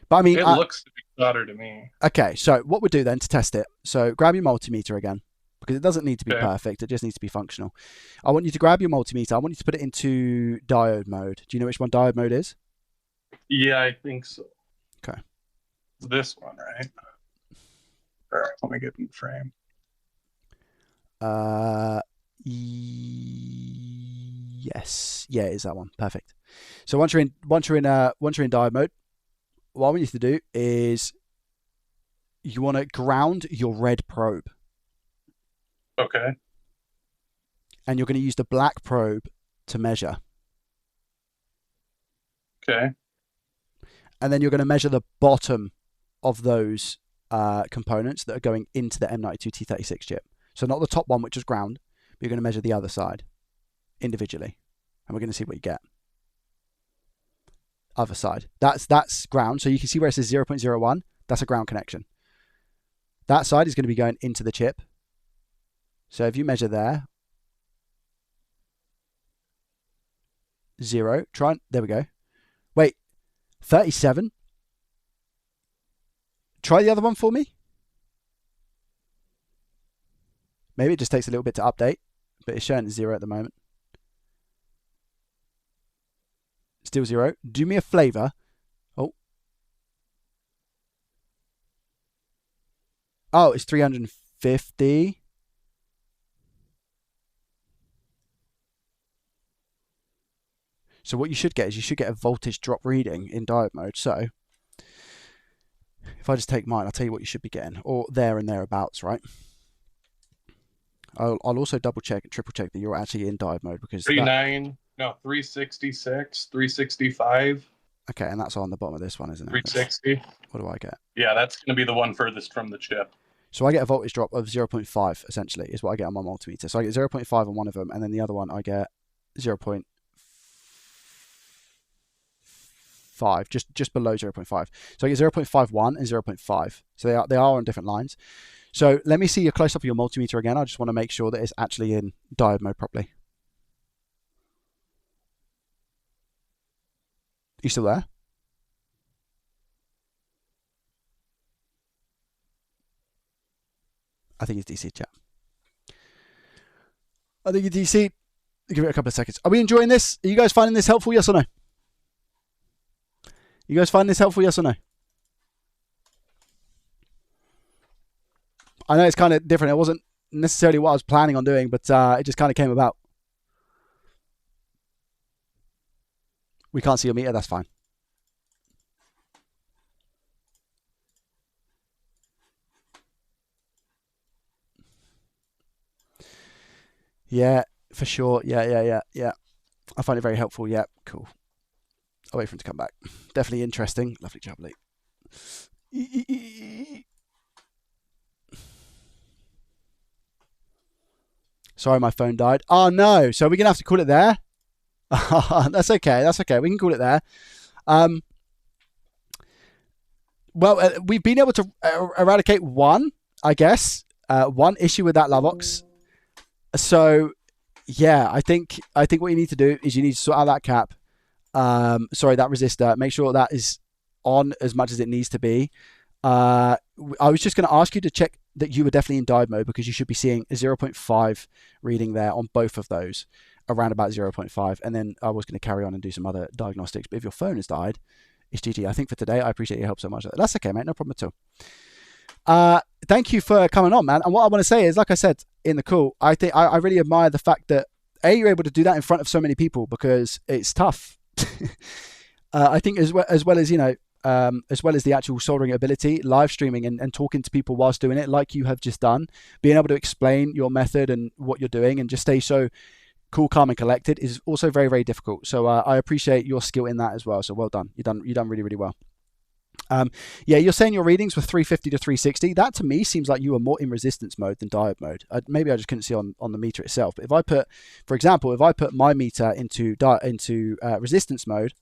But I mean, it looks to be solder to me. Okay, so what we'll do then to test it. So grab your multimeter again, because it doesn't need to be perfect. It just needs to be functional. I want you to grab your multimeter. I want you to put it into diode mode. Do you know which one diode mode is? Yeah, I think so. Okay. It's this one, right? All right, let me get in the frame. Yes. Yeah, it is that one. Perfect. So once you're in diode mode, what I want you to do is you want to ground your red probe. Okay. And you're going to use the black probe to measure. Okay. And then you're going to measure the bottom of those components that are going into the M92T36 chip. So not the top one, which is ground, but you're going to measure the other side individually. And we're going to see what you get. Other side. That's ground. So you can see where it says 0.01. That's a ground connection. That side is going to be going into the chip. So if you measure there, 0. There we go. Wait, 37. Try the other one for me. Maybe it just takes a little bit to update, but it's showing 0 at the moment. Still 0. Do me a flavor. Oh, it's 350. So what you should get is you should get a voltage drop reading in diode mode. So if I just take mine, I'll tell you what you should be getting, or there and thereabouts, right? I'll also double check and triple check that you're actually in diode mode, because 366, 365. Okay, and that's on the bottom of this one, isn't it? 360. What do I get? Yeah, that's going to be the one furthest from the chip. So I get a voltage drop of 0.5, essentially, is what I get on my multimeter. So I get 0.5 on one of them, and then the other one I get 0.5, just below 0.5. So I get 0.51 and 0.5. So they are on different lines. So let me see a close-up of your multimeter again. I just want to make sure that it's actually in diode mode properly. You still there? I think it's DC, chat. I think it's DC. Give it a couple of seconds. Are we enjoying this? Are you guys finding this helpful, yes or no? You guys find this helpful, yes or no? I know it's kind of different. It wasn't necessarily what I was planning on doing, but it just kind of came about. We can't see your meter, that's fine. Yeah, for sure. Yeah. I find it very helpful. Yeah, cool. I'll wait for him to come back. Definitely interesting. Lovely job, Lee. Sorry, my phone died. Oh, no. So we're going to have to call it there? That's okay. That's okay. We can call it there. Well, we've been able to eradicate one, I guess. One issue with that Lavox. So, yeah, I think what you need to do is you need to sort out that cap. Sorry, that resistor. Make sure that is on as much as it needs to be. I was just going to ask you to check that you were definitely in diode mode, because you should be seeing a 0.5 reading there on both of those, around about 0.5. And then I was going to carry on and do some other diagnostics. But if your phone has died, it's GG. I think for today, I appreciate your help so much. That's okay, mate. No problem at all. Thank you for coming on, man. And what I want to say is, like I said in the call, I think I really admire the fact that you're able to do that in front of so many people, because it's tough. I think as well as, you know, as well as the actual soldering ability, live streaming and talking to people whilst doing it, like you have just done, being able to explain your method and what you're doing and just stay so cool, calm, and collected is also very, very difficult. So I appreciate your skill in that as well. So well done. You've done really, really well. Yeah, you're saying your readings were 350 to 360. That to me seems like you were more in resistance mode than diode mode. Maybe I just couldn't see on the meter itself. But if I put, for example, my meter into resistance mode,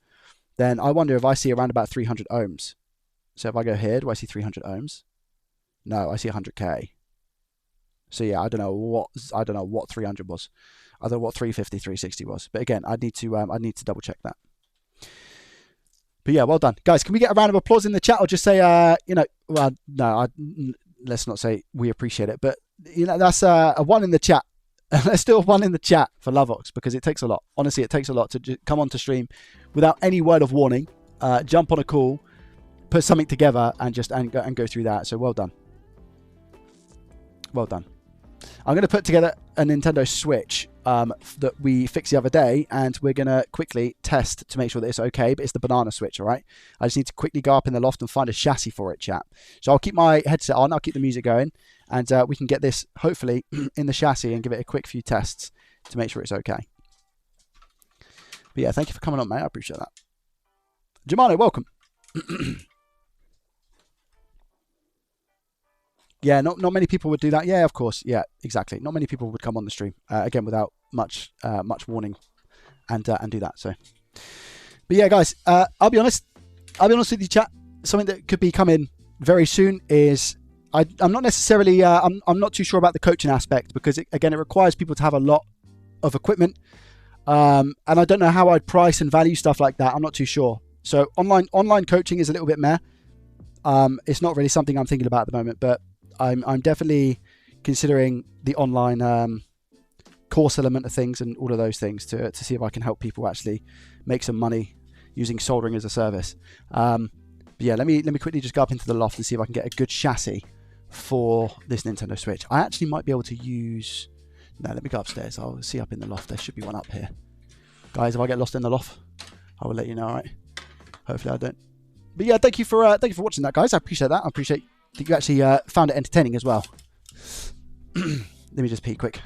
then I wonder if I see around about 300 ohms. So if I go here, do I see 300 ohms? No, I see 100k. So yeah, I don't know what 300 was. I don't know what 350, 360 was. But again, I need to double check that. But yeah, well done, guys. Can we get a round of applause in the chat, or just say, well, no, let's not say we appreciate it, but that's a 1 in the chat. Let's do a 1 in the chat for Lavox, because it takes a lot. Honestly, it takes a lot to just come onto stream without any word of warning, jump on a call, put something together, and go through that. So well done. Well done. I'm going to put together a Nintendo Switch that we fixed the other day, and we're going to quickly test to make sure that it's okay, but it's the banana Switch, all right? I just need to quickly go up in the loft and find a chassis for it, chat. So I'll keep my headset on, I'll keep the music going, and we can get this, hopefully, in the chassis and give it a quick few tests to make sure it's okay. But yeah, thank you for coming on, mate. I appreciate that. Germano, welcome. Yeah, not many people would do that. Yeah, of course. Yeah, exactly. Not many people would come on the stream again without much warning and do that. So, but yeah, guys, I'll be honest with you, chat. Something that could be coming very soon is I'm not necessarily I'm not too sure about the coaching aspect, because it requires people to have a lot of equipment, and I don't know how I'd price and value stuff like that. I'm not too sure. So online coaching is a little bit meh. It's not really something I'm thinking about at the moment, but I'm definitely considering the online course element of things and all of those things to see if I can help people actually make some money using soldering as a service. But yeah, let me quickly just go up into the loft and see if I can get a good chassis for this Nintendo Switch. I actually might be able to use... No, let me go upstairs. I'll see up in the loft. There should be one up here. Guys, if I get lost in the loft, I will let you know, alright? Hopefully I don't. But yeah, thank you for watching that, guys. I appreciate that. I appreciate that you actually found it entertaining as well. Let me just pee quick.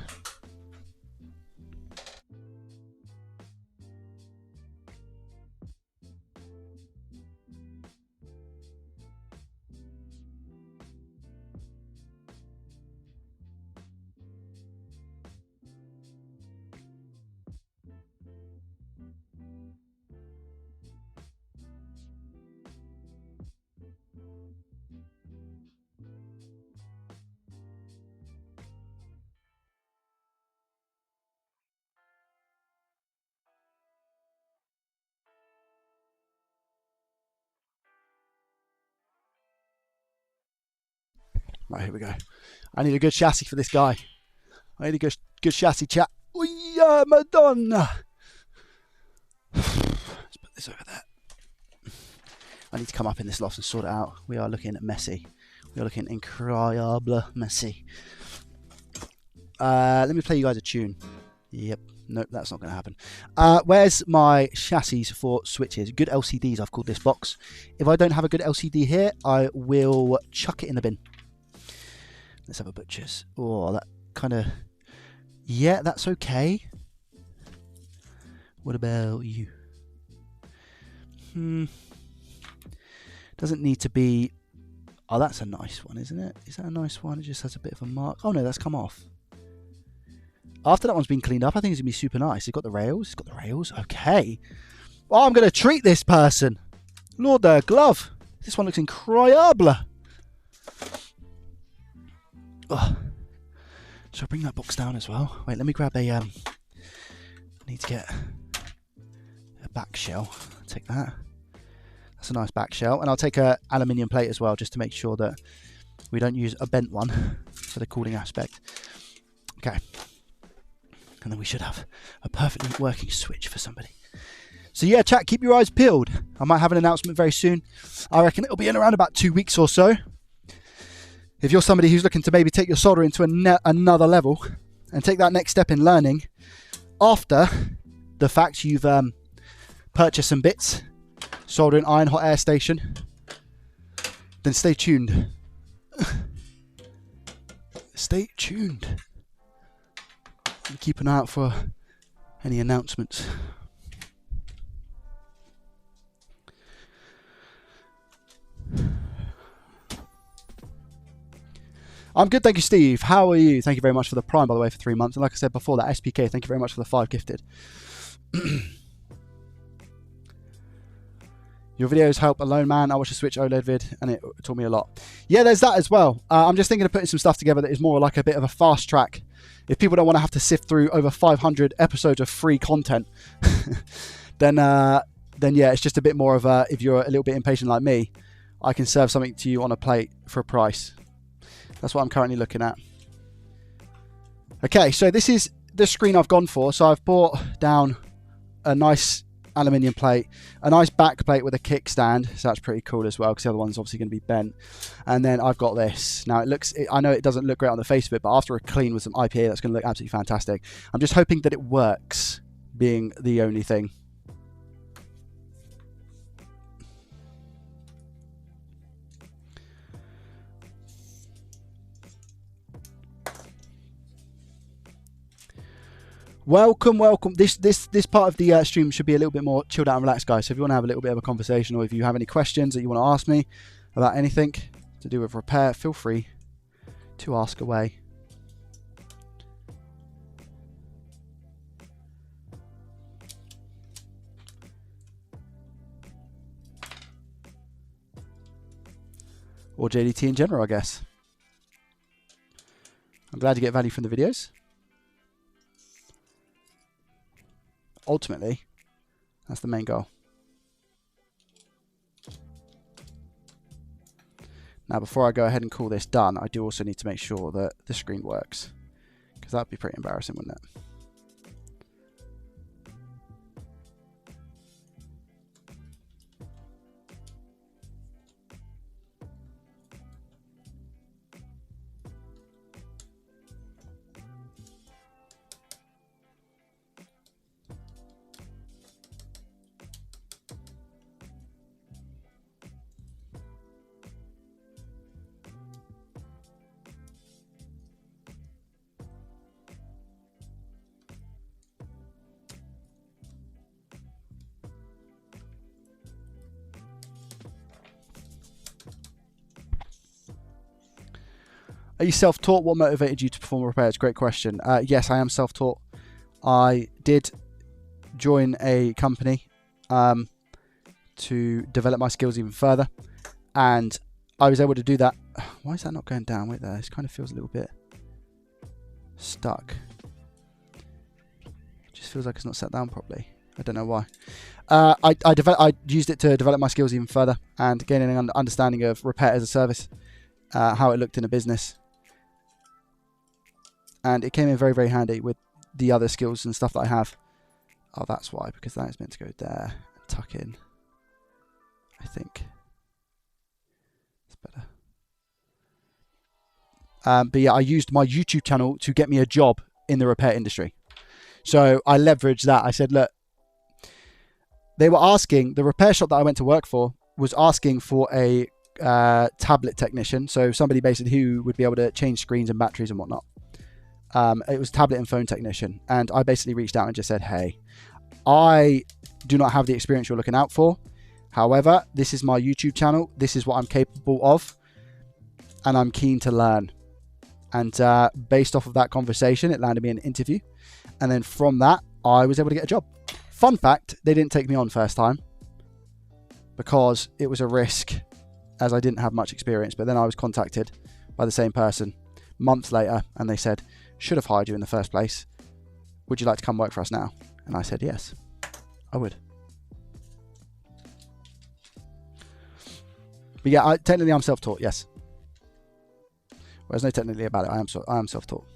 Right, here we go. I need a good chassis for this guy. I need a good chassis, chat. Oh yeah, Madonna! Let's put this over there. I need to come up in this loft and sort it out. We are looking messy. We are looking incroyable messy. Let me play you guys a tune. Yep. Nope, that's not going to happen. Where's my chassis for switches? Good LCDs, I've called this box. If I don't have a good LCD here, I will chuck it in the bin. Let's have a butcher's. Oh, that kind of... Yeah, that's okay. What about you? Doesn't need to be... Oh, that's a nice one, isn't it? Is that a nice one? It just has a bit of a mark. Oh, no, that's come off. After that one's been cleaned up, I think it's going to be super nice. It's got the rails. It's got the rails. Okay. Oh, I'm going to treat this person. Lord, glove. This one looks incroyable. Oh. Should I bring that box down as well? Wait, let me grab a... I need to get a back shell. Take that. That's a nice back shell. And I'll take a aluminium plate as well, just to make sure that we don't use a bent one for the cooling aspect. Okay. And then we should have a perfectly working switch for somebody. So yeah, chat, keep your eyes peeled. I might have an announcement very soon. I reckon it'll be in around about 2 weeks or so. If you're somebody who's looking to maybe take your soldering to another level and take that next step in learning after the fact you've purchased some bits, soldering iron, hot air station, then stay tuned. Stay tuned. And keep an eye out for any announcements. I'm good, thank you, Steve. How are you? Thank you very much for the Prime, by the way, for 3 months. And like I said before, that SPK, thank you very much for the 5 gifted. Your videos help a lone man. I watched a Switch OLED vid, and it taught me a lot. Yeah, there's that as well. I'm just thinking of putting some stuff together that is more like a bit of a fast track. If people don't want to have to sift through over 500 episodes of free content, then yeah, it's just a bit more of a, if you're a little bit impatient like me, I can serve something to you on a plate for a price. That's what I'm currently looking at. Okay, so this is the screen I've gone for. So I've brought down a nice aluminium plate, a nice back plate with a kickstand. So that's pretty cool as well, because the other one's obviously going to be bent. And then I've got this. Now it looks, I know it doesn't look great on the face of it, but after a clean with some IPA, that's going to look absolutely fantastic. I'm just hoping that it works, being the only thing. Welcome, welcome. This part of the stream should be a little bit more chilled out and relaxed, guys. So if you want to have a little bit of a conversation, or if you have any questions that you want to ask me about anything to do with repair, feel free to ask away. Or JDT in general, I guess. I'm glad you get value from the videos. Ultimately, that's the main goal. Now, before I go ahead and call this done, I do also need to make sure that the screen works, because that'd be pretty embarrassing, wouldn't it? Are you self-taught? What motivated you to perform repairs? Great question. Yes, I am self-taught. I did join a company to develop my skills even further, and I was able to do that. Why is that not going down? Wait there, this kind of feels a little bit stuck. It just feels like it's not set down properly. I don't know why. I used it to develop my skills even further and gaining an understanding of repair as a service, how it looked in a business, and it came in very, very handy with the other skills and stuff that I have. Oh, that's why, because that is meant to go there and tuck in. I think it's better. But yeah, I used my YouTube channel to get me a job in the repair industry. So I leveraged that. I said, look, they were asking, the repair shop that I went to work for was asking for a tablet technician. So somebody basically who would be able to change screens and batteries and whatnot. It was tablet and phone technician. And I basically reached out and just said, hey, I do not have the experience you're looking out for. However, this is my YouTube channel. This is what I'm capable of. And I'm keen to learn. And based off of that conversation, it landed me an interview. And then from that, I was able to get a job. Fun fact, they didn't take me on first time because it was a risk, as I didn't have much experience. But then I was contacted by the same person months later, and they said, should have hired you in the first place. Would you like to come work for us now? And I said, yes, I would. But yeah, technically I'm self-taught, yes. Well, there's no technically about it. I am self-taught.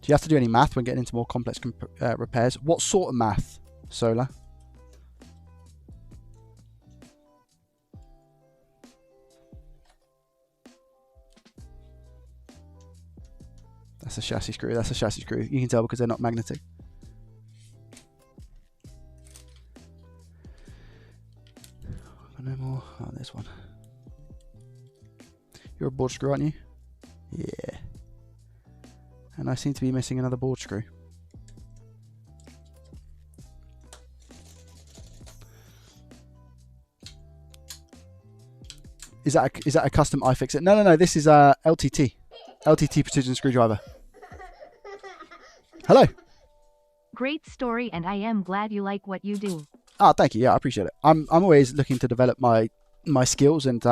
Do you have to do any math when getting into more complex repairs? What sort of math, Solar? That's a chassis screw. That's a chassis screw. You can tell because they're not magnetic. No more. Oh, there's one. You're a board screw, aren't you? Yeah. And I seem to be missing another board screw. Is that a custom iFixit? No. This is LTT precision screwdriver. Hello. Great story, and I am glad you like what you do. Oh, thank you. Yeah, I appreciate it. I'm always looking to develop my skills, and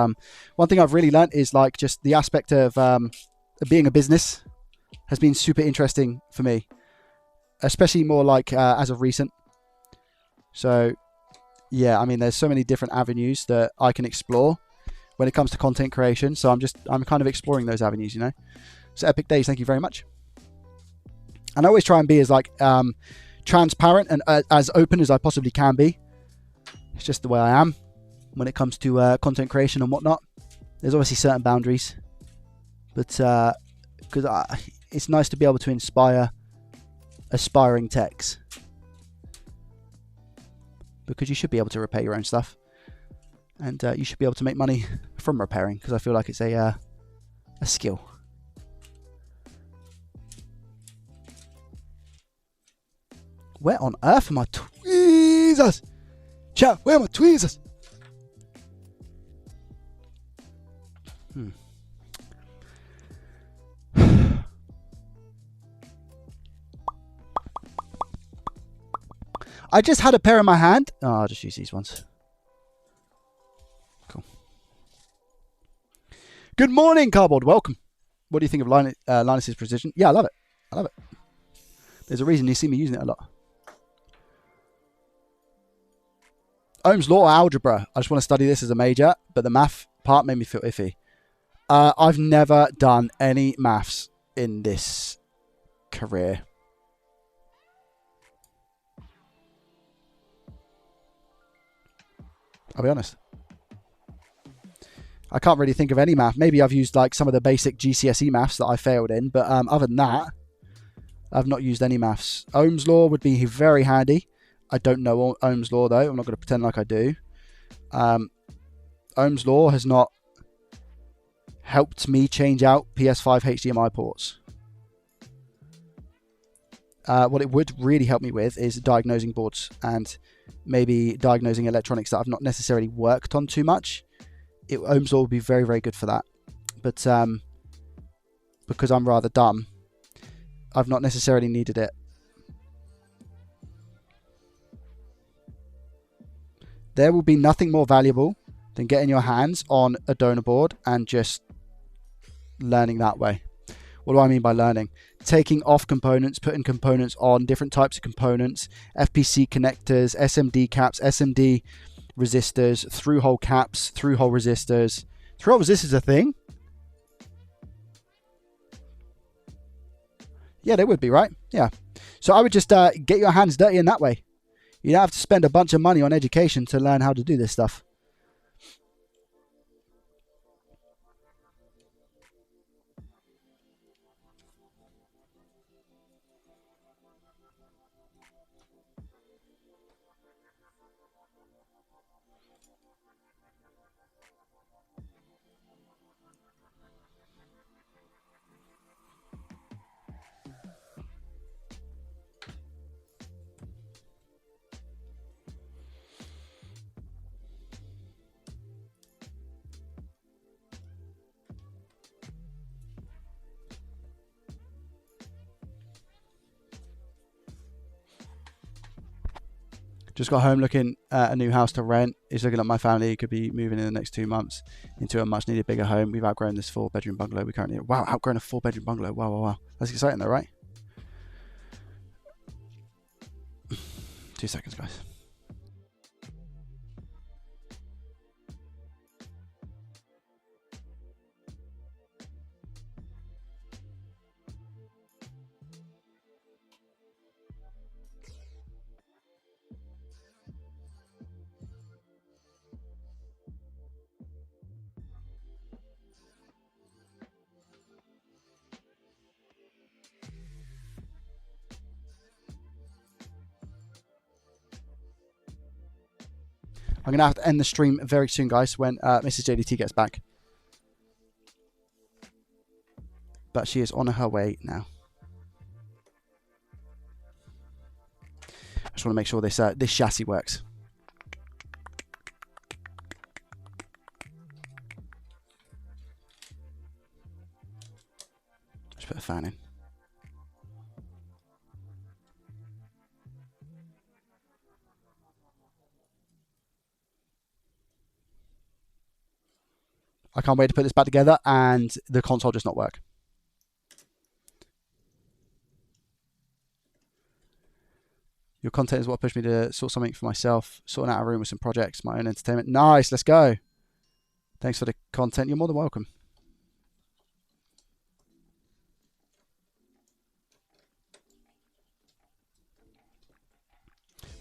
one thing I've really learned is like just the aspect of being a business has been super interesting for me, especially more like as of recent. So yeah, I mean, there's so many different avenues that I can explore when it comes to content creation. So I'm kind of exploring those avenues, you know. So Epic Days, thank you very much. And I always try and be as like transparent and as open as I possibly can be. It's just the way I am when it comes to content creation and whatnot. There's obviously certain boundaries, but because it's nice to be able to inspire aspiring techs, because you should be able to repair your own stuff, and you should be able to make money from repairing, because I feel like it's a skill. Where on earth are my tweezers? Chat, where are my tweezers? I just had a pair in my hand. Oh, I'll just use these ones. Cool. Good morning, Cardboard. Welcome. What do you think of Linus's precision? Yeah, I love it. I love it. There's a reason you see me using it a lot. Ohm's law or algebra? I just want to study this as a major, but the math part made me feel iffy. I've never done any maths in this career. I'll be honest. I can't really think of any math. Maybe I've used like some of the basic GCSE maths that I failed in, but other than that, I've not used any maths. Ohm's law would be very handy. I don't know Ohm's law though. I'm not going to pretend like I do. Ohm's law has not helped me change out PS5 HDMI ports. what it would really help me with is diagnosing boards and maybe diagnosing electronics that I've not necessarily worked on too much. Ohms law would be very, very good for that. But because I'm rather dumb, I've not necessarily needed it. There will be nothing more valuable than getting your hands on a donor board and just learning that way. What do I mean by learning? Taking off components, putting components on, different types of components, FPC connectors, SMD caps, SMD resistors, through-hole caps, through-hole resistors. Through-hole resistors a thing? Yeah, they would be, right? Yeah. So I would just get your hands dirty in that way. You don't have to spend a bunch of money on education to learn how to do this stuff. Just got home looking at a new house to rent. He's looking at my family. He could be moving in the next 2 months into a much needed bigger home. We've outgrown this 4-bedroom bungalow. We currently, wow, outgrown a 4-bedroom bungalow. Wow, wow, wow. That's exciting though, right? 2 seconds, guys. I'm going to have to end the stream very soon, guys, when Mrs. JDT gets back. But she is on her way now. I just want to make sure this this chassis works. Just put a fan in. I can't wait to put this back together and the console just not work. Your content is what pushed me to sort something for myself, sorting out a room with some projects, my own entertainment. Nice, let's go. Thanks for the content. You're more than welcome.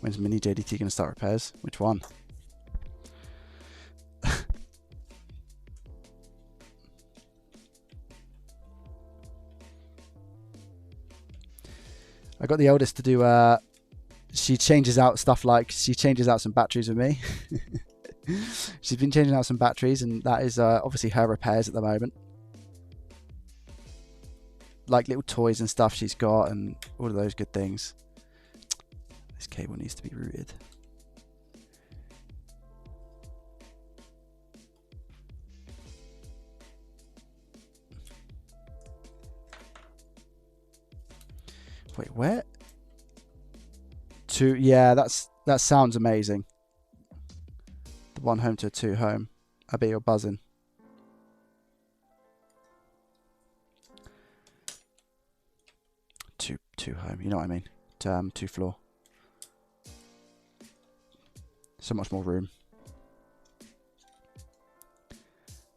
When's Mini JDT going to start repairs? Which one? I got the eldest to do, she changes out stuff like, she changes out some batteries with me. She's been changing out some batteries and that is obviously her repairs at the moment. Like little toys and stuff she's got and all of those good things. This cable needs to be routed. Wait, where? Yeah, that sounds amazing. The 1 home to a 2 home. I bet you're buzzing. Two home, you know what I mean? 2 floor. So much more room.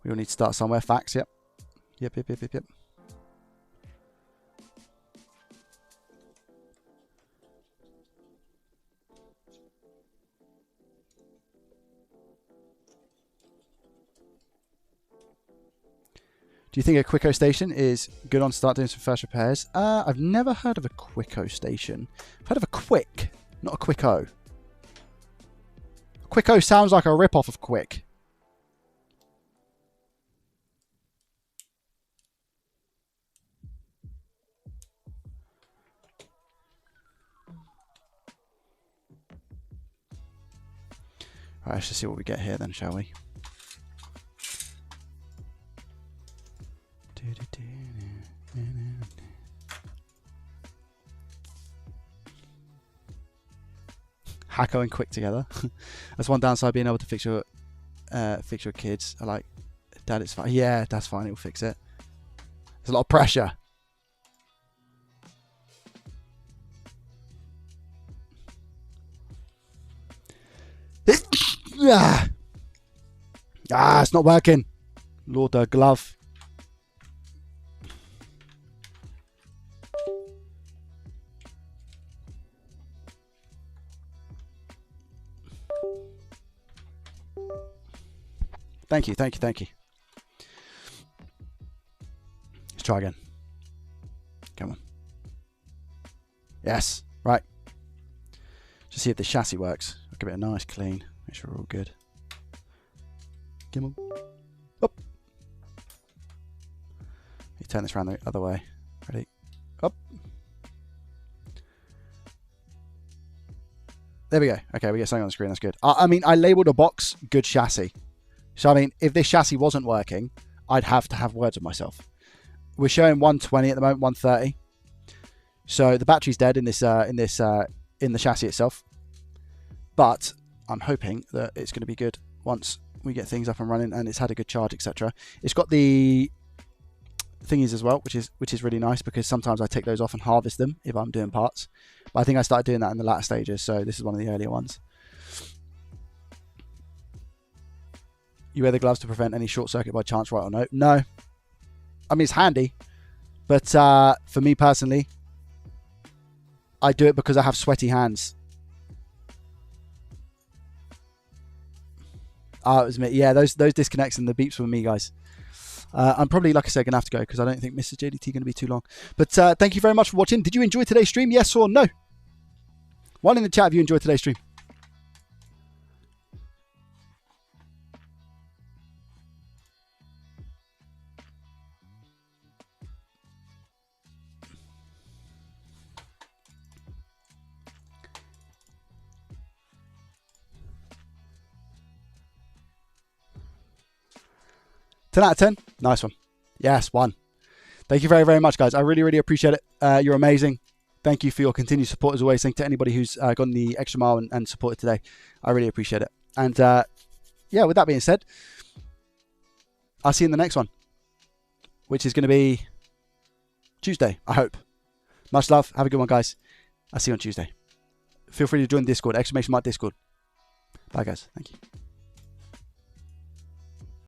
We all need to start somewhere. Facts, yep. Yep. Do you think a Quicko station is good on start doing some first repairs? I've never heard of a Quicko station. I've heard of a Quick, not a Quicko. Quicko sounds like a rip-off of Quick. Right, let's just see what we get here then, shall we? Hacko and Quick together. That's one downside, being able to fix your kids. I like, Dad, it's fine. Yeah, that's fine. It'll fix it. There's a lot of pressure. It's not working. Lord, the glove. Thank you, thank you, thank you. Let's try again. Come on. Yes, right. Just see if the chassis works. I'll give it a nice clean. Make sure we're all good. Come on. Up. You turn this around the other way. Ready? Up. There we go. Okay, we get something on the screen. That's good. I mean, I labeled a box good chassis. So, I mean, if this chassis wasn't working, I'd have to have words with myself. We're showing 120 at the moment, 130. So the battery's dead in the chassis itself. But I'm hoping that it's going to be good once we get things up and running and it's had a good charge, etc. It's got the thingies as well, which is really nice, because sometimes I take those off and harvest them if I'm doing parts. But I think I started doing that in the latter stages, so this is one of the earlier ones. You wear the gloves to prevent any short circuit by chance, right or no? No. I mean, it's handy, but for me personally, I do it because I have sweaty hands. Oh, it was me. Yeah, those disconnects and the beeps were me, guys. I'm probably, like I said, going to have to go because I don't think Mr. JDT is going to be too long. But thank you very much for watching. Did you enjoy today's stream? Yes or no? One in the chat if you enjoyed today's stream. Ten out of 10. Nice one. Yes, 1. Thank you very, very much, guys. I really, really appreciate it. You're amazing. Thank you for your continued support as always. Thank you to anybody who's gone the extra mile and supported today. I really appreciate it. And yeah, with that being said, I'll see you in the next one, which is going to be Tuesday, I hope. Much love. Have a good one, guys. I'll see you on Tuesday. Feel free to join Discord. !Discord. Bye, guys. Thank you.